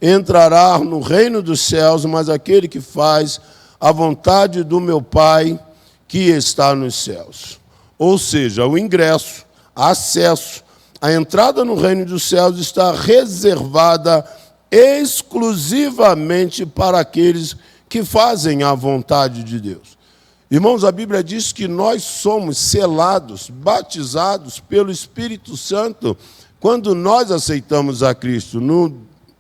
entrará no reino dos céus, mas aquele que faz a vontade do meu Pai que está nos céus. Ou seja, o ingresso, acesso, a entrada no reino dos céus está reservada exclusivamente para aqueles que fazem a vontade de Deus. Irmãos, a Bíblia diz que nós somos selados, batizados pelo Espírito Santo quando nós aceitamos a Cristo.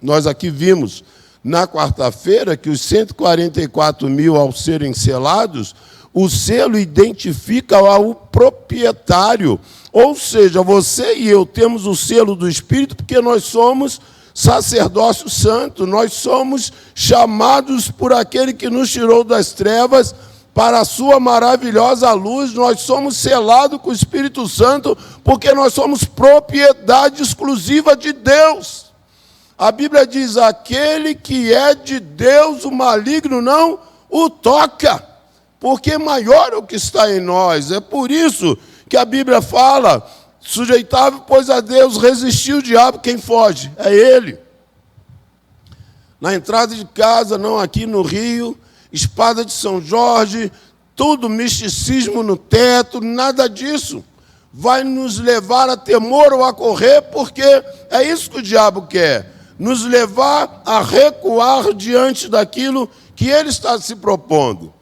Nós aqui vimos na quarta-feira que os 144 mil, ao serem selados, o selo identifica o proprietário. Ou seja, você e eu temos o selo do Espírito porque nós somos sacerdócio santo, nós somos chamados por aquele que nos tirou das trevas para a sua maravilhosa luz, nós somos selados com o Espírito Santo porque nós somos propriedade exclusiva de Deus. A Bíblia diz, aquele que é de Deus, o maligno não o toca, porque maior é o que está em nós. É por isso que a Bíblia fala, sujeitável, pois a Deus, resistir o diabo, quem foge? É ele. Na entrada de casa, não aqui no Rio, espada de São Jorge, tudo misticismo no teto, nada disso vai nos levar a temor ou a correr, porque é isso que o diabo quer. Nos levar a recuar diante daquilo que ele está se propondo.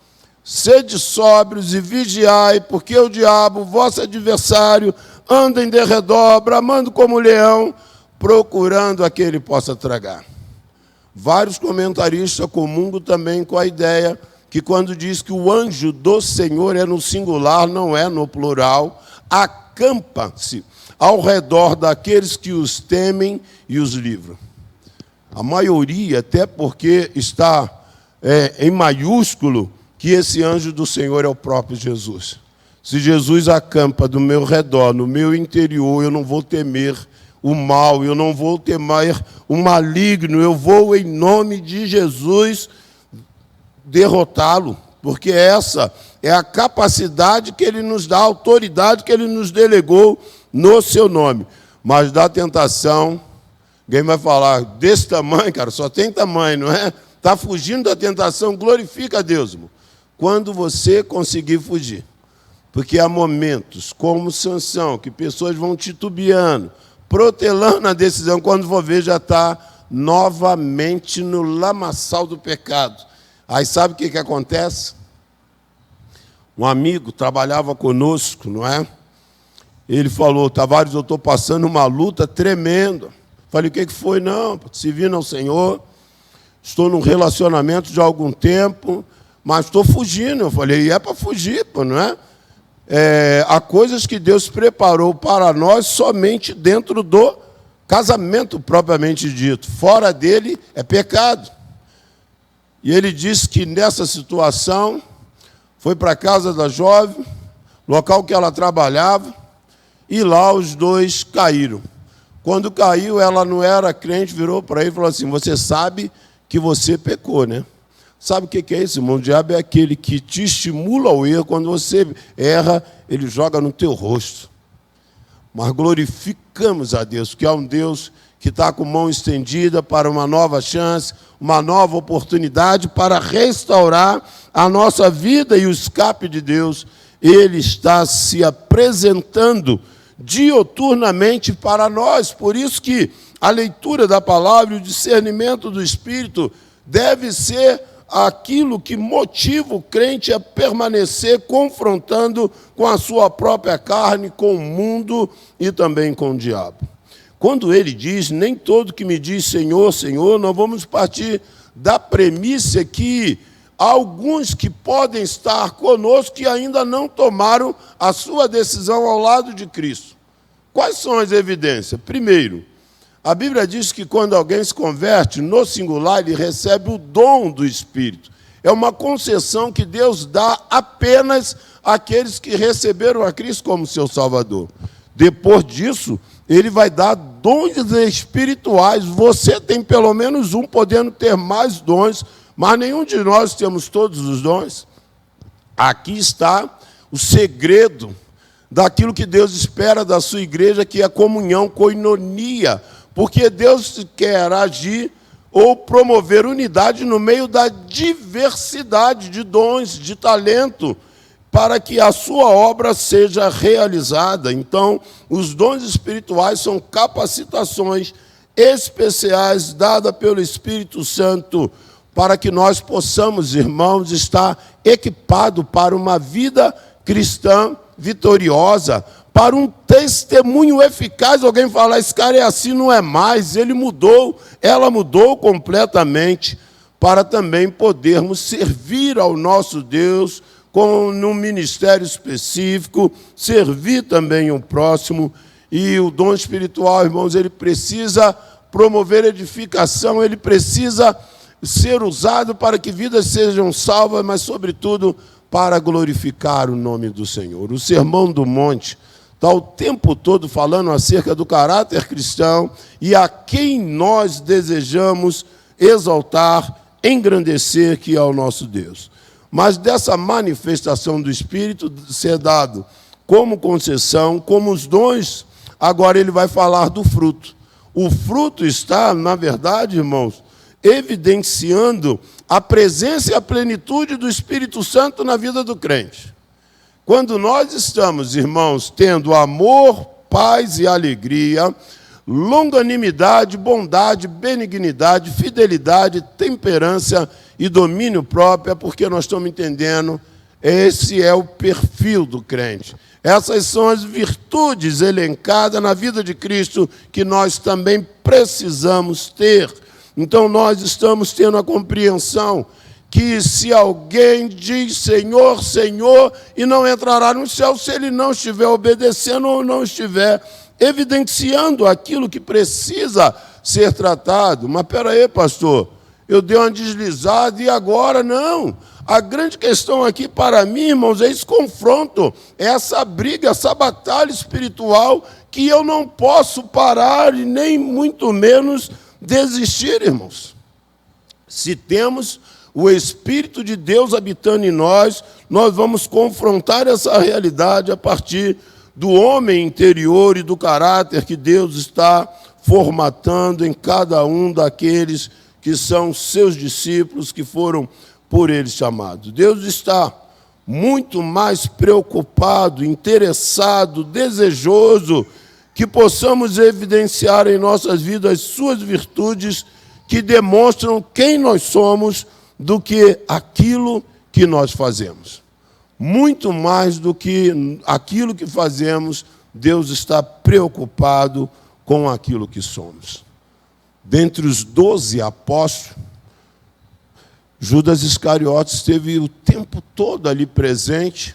Sede sóbrios e vigiai, porque o diabo, vosso adversário, anda em derredor, bramando como leão, procurando a que ele possa tragar. Vários comentaristas comungam também com a ideia que quando diz que o anjo do Senhor é no singular, não é no plural, acampa-se ao redor daqueles que os temem e os livram. A maioria, até porque está em maiúsculo, que esse anjo do Senhor é o próprio Jesus. Se Jesus acampa do meu redor, no meu interior, eu não vou temer o mal, eu não vou temer o maligno, eu vou, em nome de Jesus, derrotá-lo, porque essa é a capacidade que ele nos dá, a autoridade que ele nos delegou no seu nome. Mas da tentação, alguém vai falar, desse tamanho, cara, só tem tamanho, não é? Está fugindo da tentação, glorifica a Deus, irmão. Quando você conseguir fugir. Porque há momentos, como Sansão, que pessoas vão titubeando, protelando a decisão, quando for ver, já está novamente no lamaçal do pecado. Aí sabe o que acontece? Um amigo trabalhava conosco, não é? Ele falou, Tavares, eu estou passando uma luta tremenda. Falei, o que foi? Não, servindo ao Senhor, estou num relacionamento de algum tempo, mas estou fugindo. Eu falei, e é para fugir, pô, não é? Há coisas que Deus preparou para nós somente dentro do casamento propriamente dito. Fora dele é pecado. E ele disse que nessa situação foi para a casa da jovem, local que ela trabalhava, e lá os dois caíram. Quando caiu, ela não era crente, virou para ele e falou assim, você sabe que você pecou, né? Sabe o que é isso, irmão? O diabo é aquele que te estimula ao erro. Quando você erra, ele joga no teu rosto. Mas glorificamos a Deus, que é um Deus que está com mão estendida para uma nova chance, uma nova oportunidade para restaurar a nossa vida e o escape de Deus. Ele está se apresentando dioturnamente para nós. Por isso que a leitura da palavra e o discernimento do Espírito deve ser aquilo que motiva o crente a permanecer confrontando com a sua própria carne, com o mundo e também com o diabo. Quando ele diz, nem todo que me diz Senhor, Senhor, nós vamos partir da premissa que há alguns que podem estar conosco que ainda não tomaram a sua decisão ao lado de Cristo. Quais são as evidências? Primeiro, A Bíblia diz que quando alguém se converte, no singular, ele recebe o dom do Espírito. É uma concessão que Deus dá apenas àqueles que receberam a Cristo como seu Salvador. Depois disso, ele vai dar dons espirituais. Você tem pelo menos um, podendo ter mais dons, mas nenhum de nós temos todos os dons. Aqui está o segredo daquilo que Deus espera da sua igreja, que é a comunhão, koinonia, porque Deus quer agir ou promover unidade no meio da diversidade de dons, de talento, para que a sua obra seja realizada. Então, os dons espirituais são capacitações especiais dadas pelo Espírito Santo, para que nós possamos, irmãos, estar equipados para uma vida cristã vitoriosa, para um testemunho eficaz. Alguém falar, esse cara é assim, não é mais, ele mudou, ela mudou completamente, para também podermos servir ao nosso Deus num ministério específico, servir também o próximo. E o dom espiritual, irmãos, ele precisa promover edificação, ele precisa ser usado para que vidas sejam salvas, mas, sobretudo, para glorificar o nome do Senhor. O Sermão do Monte está o tempo todo falando acerca do caráter cristão e a quem nós desejamos exaltar, engrandecer, que é o nosso Deus. Mas dessa manifestação do Espírito ser dado como concessão, como os dons, agora ele vai falar do fruto. O fruto está, na verdade, irmãos, evidenciando a presença e a plenitude do Espírito Santo na vida do crente. Quando nós estamos, irmãos, tendo amor, paz e alegria, longanimidade, bondade, benignidade, fidelidade, temperança e domínio próprio, é porque nós estamos entendendo, esse é o perfil do crente. Essas são as virtudes elencadas na vida de Cristo que nós também precisamos ter. Então, nós estamos tendo a compreensão que se alguém diz Senhor, Senhor, e não entrará no céu se ele não estiver obedecendo ou não estiver evidenciando aquilo que precisa ser tratado. Mas, espera aí, pastor, eu dei uma deslizada e agora não. A grande questão aqui para mim, irmãos, é esse confronto, essa briga, essa batalha espiritual que eu não posso parar e nem muito menos desistir, irmãos. Se temos o Espírito de Deus habitando em nós, nós vamos confrontar essa realidade a partir do homem interior e do caráter que Deus está formatando em cada um daqueles que são seus discípulos, que foram por ele chamados. Deus está muito mais preocupado, interessado, desejoso que possamos evidenciar em nossas vidas suas virtudes que demonstram quem nós somos do que aquilo que nós fazemos. Muito mais do que aquilo que fazemos, Deus está preocupado com aquilo que somos. Dentre os 12 apóstolos, Judas Iscariotes esteve o tempo todo ali presente,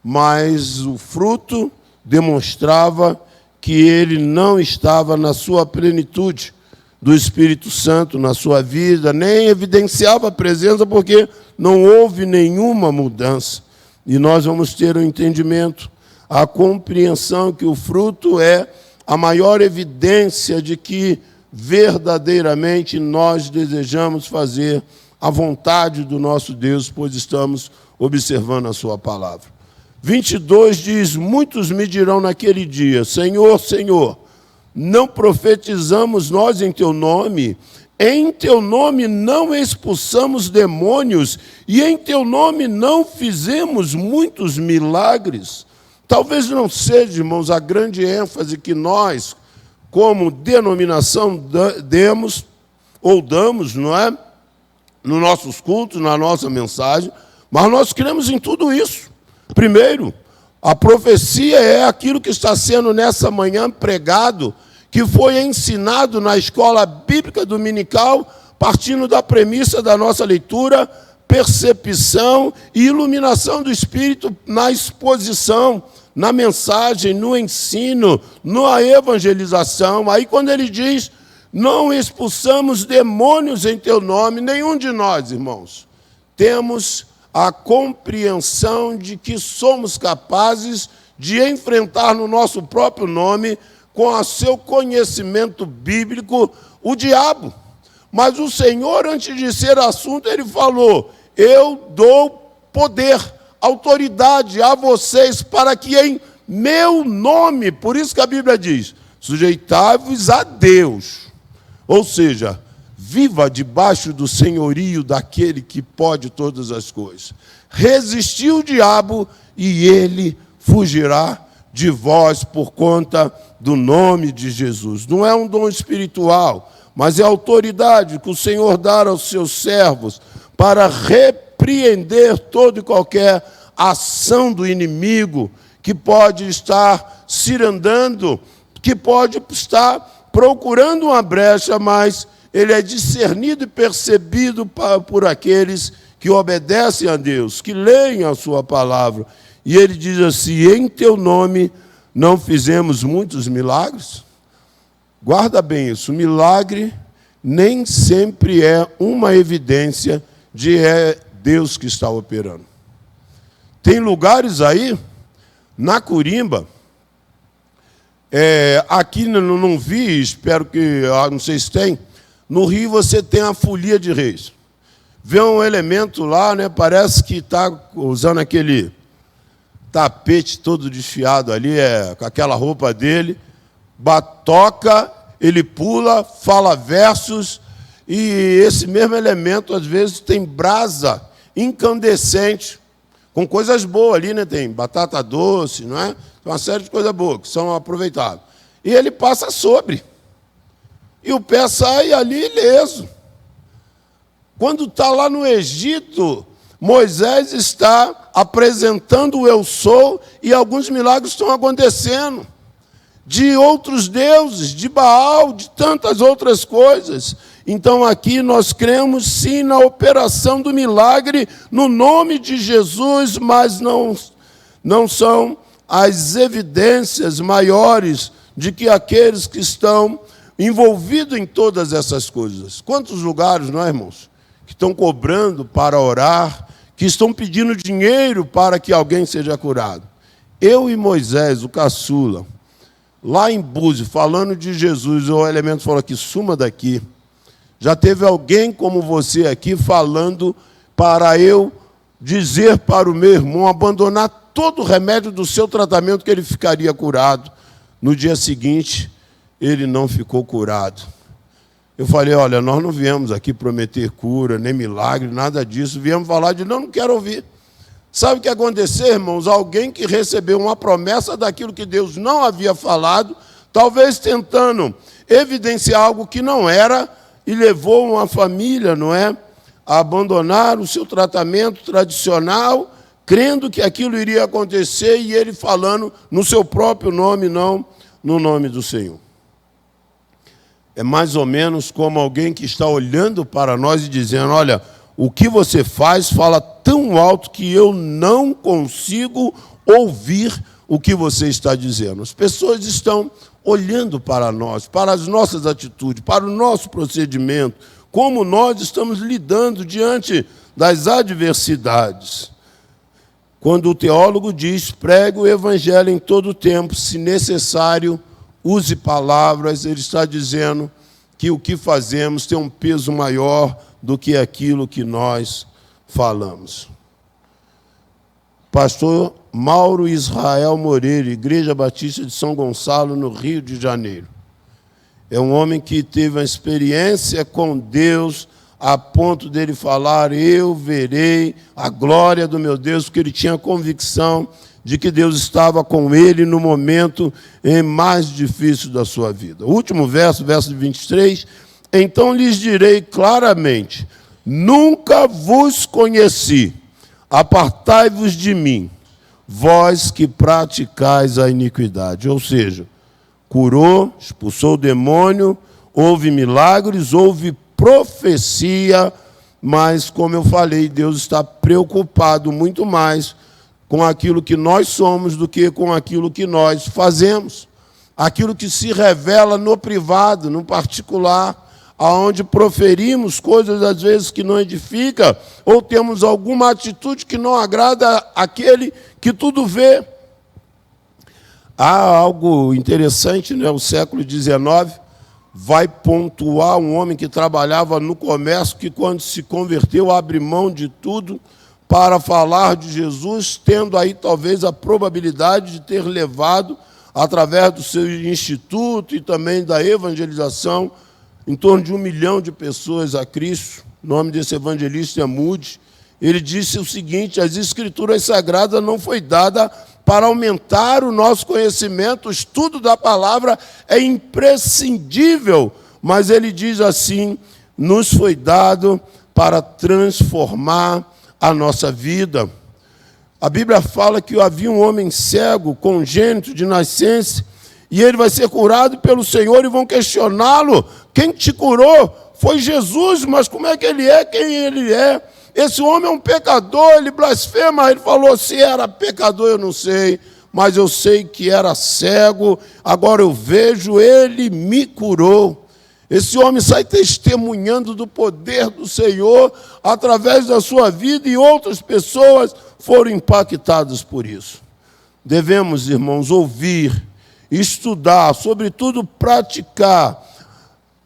mas o fruto demonstrava que ele não estava na sua plenitude do Espírito Santo na sua vida, nem evidenciava a presença, porque não houve nenhuma mudança. E nós vamos ter o entendimento, a compreensão que o fruto é a maior evidência de que verdadeiramente nós desejamos fazer a vontade do nosso Deus, pois estamos observando a sua palavra. 22 diz, muitos me dirão naquele dia, Senhor, Senhor, não profetizamos nós em teu nome? Em teu nome não expulsamos demônios e em teu nome não fizemos muitos milagres? Talvez não seja, irmãos, a grande ênfase que nós, como denominação, demos ou damos, não é? Nos nossos cultos, na nossa mensagem, mas nós cremos em tudo isso. Primeiro, a profecia é aquilo que está sendo nessa manhã pregado, que foi ensinado na escola bíblica dominical, partindo da premissa da nossa leitura, percepção e iluminação do Espírito na exposição, na mensagem, no ensino, na evangelização. Aí quando ele diz, não expulsamos demônios em teu nome, nenhum de nós, irmãos, temos a compreensão de que somos capazes de enfrentar no nosso próprio nome, com o seu conhecimento bíblico, o diabo. Mas o Senhor, antes de ser assunto, ele falou, eu dou poder, autoridade a vocês, para que em meu nome, por isso que a Bíblia diz, sujeitai-vos a Deus. Ou seja, viva debaixo do senhorio daquele que pode todas as coisas. Resistir o diabo e ele fugirá de vós por conta do nome de Jesus. Não é um dom espiritual, mas é a autoridade que o Senhor dá aos seus servos para repreender toda e qualquer ação do inimigo que pode estar cirandando, que pode estar procurando uma brecha, mas ele é discernido e percebido por aqueles que obedecem a Deus, que leem a sua palavra. E ele diz assim, em teu nome não fizemos muitos milagres? Guarda bem isso, milagre nem sempre é uma evidência de Deus que está operando. Tem lugares aí, na Corimba, aqui não vi, espero que, não sei se tem, no Rio você tem a folia de reis. Vê um elemento lá, né, parece que está usando aquele tapete todo desfiado ali, com aquela roupa dele, toca, ele pula, fala versos, e esse mesmo elemento, às vezes, tem brasa incandescente, com coisas boas ali, né? Tem batata doce, não é? Uma série de coisas boas que são aproveitadas. E ele passa sobre. E o pé sai ali ileso. Quando está lá no Egito, Moisés está apresentando o eu sou e alguns milagres estão acontecendo. De outros deuses, de Baal, de tantas outras coisas. Então aqui nós cremos sim na operação do milagre no nome de Jesus, mas não são as evidências maiores de que aqueles que estão envolvidos em todas essas coisas. Quantos lugares, não é, irmãos, que estão cobrando para orar, que estão pedindo dinheiro para que alguém seja curado. Eu e Moisés, o caçula, lá em Búzios, falando de Jesus, o elemento falou aqui, suma daqui. Já teve alguém como você aqui falando para eu dizer para o meu irmão abandonar todo o remédio do seu tratamento que ele ficaria curado. No dia seguinte, ele não ficou curado. Eu falei, olha, nós não viemos aqui prometer cura, nem milagre, nada disso. Viemos falar de não quero ouvir. Sabe o que aconteceu, irmãos? Alguém que recebeu uma promessa daquilo que Deus não havia falado, talvez tentando evidenciar algo que não era, e levou uma família, não é, a abandonar o seu tratamento tradicional, crendo que aquilo iria acontecer, e ele falando no seu próprio nome, não no nome do Senhor. É mais ou menos como alguém que está olhando para nós e dizendo, olha, o que você faz fala tão alto que eu não consigo ouvir o que você está dizendo. As pessoas estão olhando para nós, para as nossas atitudes, para o nosso procedimento, como nós estamos lidando diante das adversidades. Quando o teólogo diz, pregue o evangelho em todo o tempo, se necessário, use palavras, ele está dizendo que o que fazemos tem um peso maior do que aquilo que nós falamos. Pastor Mauro Israel Moreira, Igreja Batista de São Gonçalo, no Rio de Janeiro. É um homem que teve uma experiência com Deus, a ponto dele falar, eu verei a glória do meu Deus, porque ele tinha convicção de que Deus estava com ele no momento mais difícil da sua vida. O último verso, verso 23, então lhes direi claramente, nunca vos conheci, apartai-vos de mim, vós que praticais a iniquidade. Ou seja, curou, expulsou o demônio, houve milagres, houve profecia, mas, como eu falei, Deus está preocupado muito mais com aquilo que nós somos do que com aquilo que nós fazemos. Aquilo que se revela no privado, no particular, aonde proferimos coisas às vezes que não edificam, ou temos alguma atitude que não agrada àquele que tudo vê. Há algo interessante, né? O século XIX vai pontuar um homem que trabalhava no comércio, que quando se converteu abre mão de tudo para falar de Jesus, tendo aí talvez a probabilidade de ter levado, através do seu instituto e também da evangelização, em torno de 1 milhão de pessoas a Cristo. O nome desse evangelista é Moody. Ele disse o seguinte: as Escrituras Sagradas não foi dada para aumentar o nosso conhecimento, o estudo da palavra é imprescindível, mas ele diz assim, nos foi dado para transformar a nossa vida. A Bíblia fala que havia um homem cego, congênito de nascença, e ele vai ser curado pelo Senhor e vão questioná-lo: quem te curou? Foi Jesus, mas como é que ele é? Quem ele é? Esse homem é um pecador, ele blasfema. Ele falou: se era pecador eu não sei, mas eu sei que era cego, agora eu vejo, ele me curou. Esse homem sai testemunhando do poder do Senhor através da sua vida, e outras pessoas foram impactadas por isso. Devemos, irmãos, ouvir, estudar, sobretudo praticar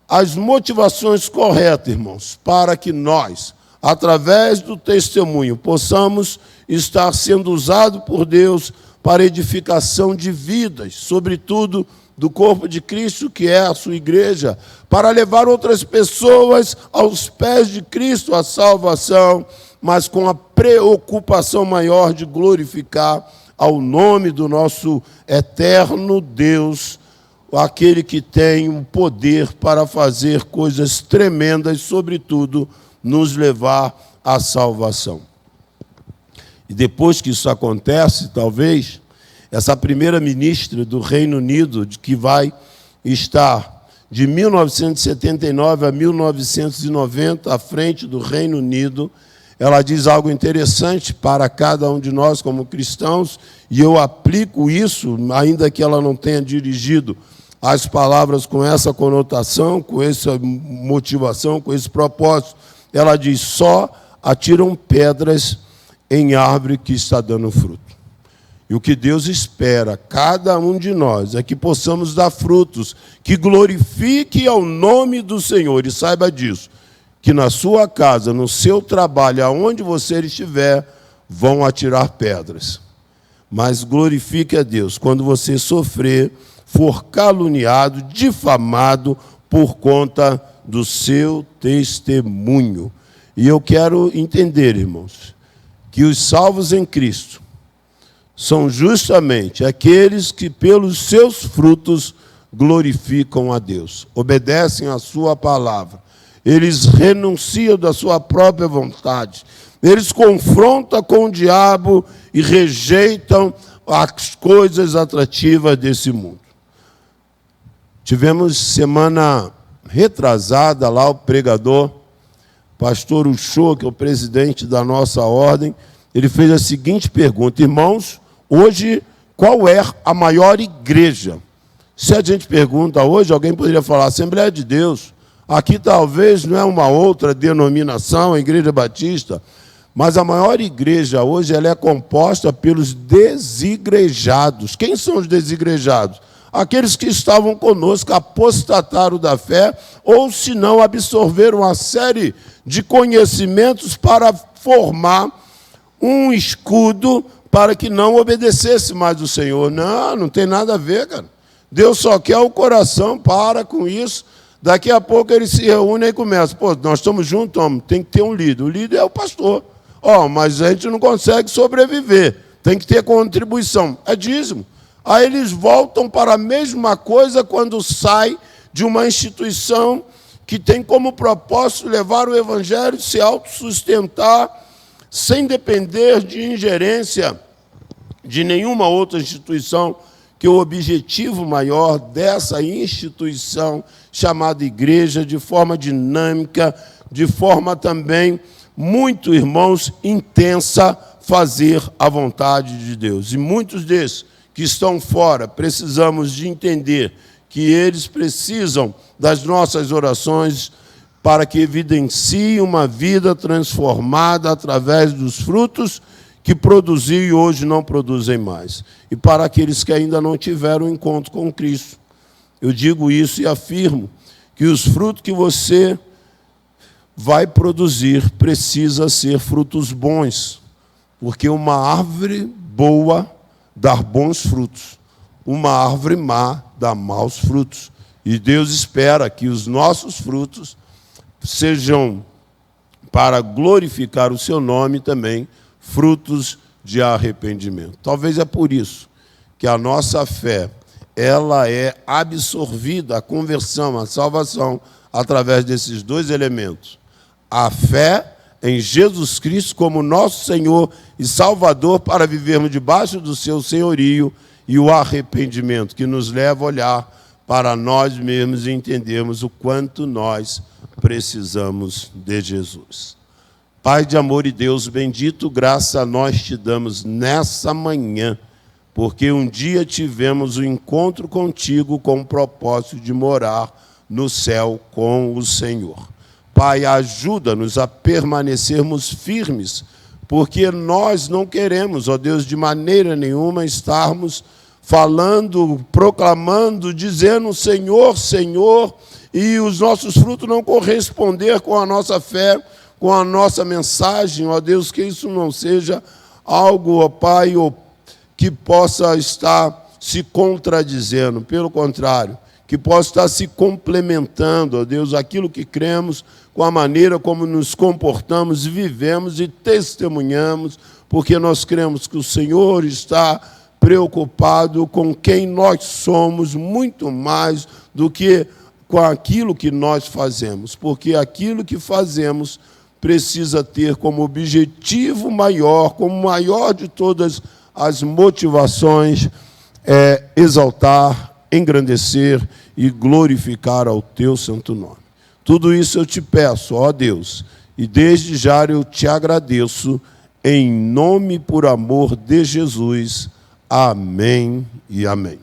as motivações corretas, irmãos, para que nós, através do testemunho, possamos estar sendo usados por Deus para edificação de vidas, sobretudo do corpo de Cristo, que é a sua igreja, para levar outras pessoas aos pés de Cristo, a salvação, mas com a preocupação maior de glorificar ao nome do nosso eterno Deus, aquele que tem o poder para fazer coisas tremendas, sobretudo nos levar à salvação. E depois que isso acontece, talvez, essa primeira-ministra do Reino Unido, que vai estar de 1979 a 1990 à frente do Reino Unido, ela diz algo interessante para cada um de nós como cristãos, e eu aplico isso, ainda que ela não tenha dirigido as palavras com essa conotação, com essa motivação, com esse propósito. Ela diz: só atiram pedras em árvore que está dando fruto. E o que Deus espera, cada um de nós, é que possamos dar frutos, que glorifique ao nome do Senhor. E saiba disso, que na sua casa, no seu trabalho, aonde você estiver, vão atirar pedras. Mas glorifique a Deus quando você sofrer, for caluniado, difamado por conta do seu testemunho. E eu quero entender, irmãos, que os salvos em Cristo são justamente aqueles que pelos seus frutos glorificam a Deus, obedecem à sua palavra, eles renunciam da sua própria vontade, eles confrontam com o diabo e rejeitam as coisas atrativas desse mundo. Tivemos semana retrasada lá o pregador, pastor Uchoa, que é o presidente da nossa ordem, ele fez a seguinte pergunta: irmãos, hoje qual é a maior igreja? Se a gente pergunta hoje, alguém poderia falar Assembleia de Deus. Aqui talvez não é uma outra denominação, a Igreja Batista, mas a maior igreja hoje ela é composta pelos desigrejados. Quem são os desigrejados? Aqueles que estavam conosco, apostataram da fé, ou se não, absorveram uma série de conhecimentos para formar um escudo para que não obedecesse mais o Senhor. Não tem nada a ver, cara. Deus só quer o coração, para com isso. Daqui a pouco eles se reúnem e começam: pô, nós estamos juntos, homem, tem que ter um líder. O líder é o pastor. Mas a gente não consegue sobreviver, tem que ter contribuição. É dízimo. Aí eles voltam para a mesma coisa quando sai de uma instituição que tem como propósito levar o evangelho, se autossustentar, sem depender de ingerência de nenhuma outra instituição, que o objetivo maior dessa instituição chamada igreja, de forma dinâmica, de forma também muito, irmãos, intensa, fazer a vontade de Deus. E muitos desses que estão fora, precisamos de entender que eles precisam das nossas orações para que evidenciem uma vida transformada através dos frutos que produziam e hoje não produzem mais. E para aqueles que ainda não tiveram encontro com Cristo, eu digo isso e afirmo que os frutos que você vai produzir precisa ser frutos bons, porque uma árvore boa dá bons frutos, uma árvore má dá maus frutos. E Deus espera que os nossos frutos sejam, para glorificar o seu nome também, frutos de arrependimento. Talvez é por isso que a nossa fé, ela é absorvida, a conversão, a salvação, através desses dois elementos. A fé em Jesus Cristo como nosso Senhor e Salvador para vivermos debaixo do seu senhorio, e o arrependimento, que nos leva a olhar para nós mesmos e entendermos o quanto nós precisamos de Jesus. Pai de amor e Deus bendito, graça nós te damos nessa manhã, porque um dia tivemos um encontro contigo com o propósito de morar no céu com o Senhor. Pai, ajuda-nos a permanecermos firmes, porque nós não queremos, ó Deus, de maneira nenhuma estarmos falando, proclamando, dizendo Senhor, Senhor, e os nossos frutos não corresponder com a nossa fé, com a nossa mensagem, ó Deus, que isso não seja algo, ó Pai, que possa estar se contradizendo, pelo contrário, que possa estar se complementando, ó Deus, aquilo que cremos, com a maneira como nos comportamos, vivemos e testemunhamos, porque nós cremos que o Senhor está preocupado com quem nós somos, muito mais do que com aquilo que nós fazemos, porque aquilo que fazemos precisa ter como objetivo maior, como maior de todas as motivações, exaltar, engrandecer e glorificar ao teu santo nome. Tudo isso eu te peço, ó Deus, e desde já eu te agradeço, em nome e por amor de Jesus. Amém e amém.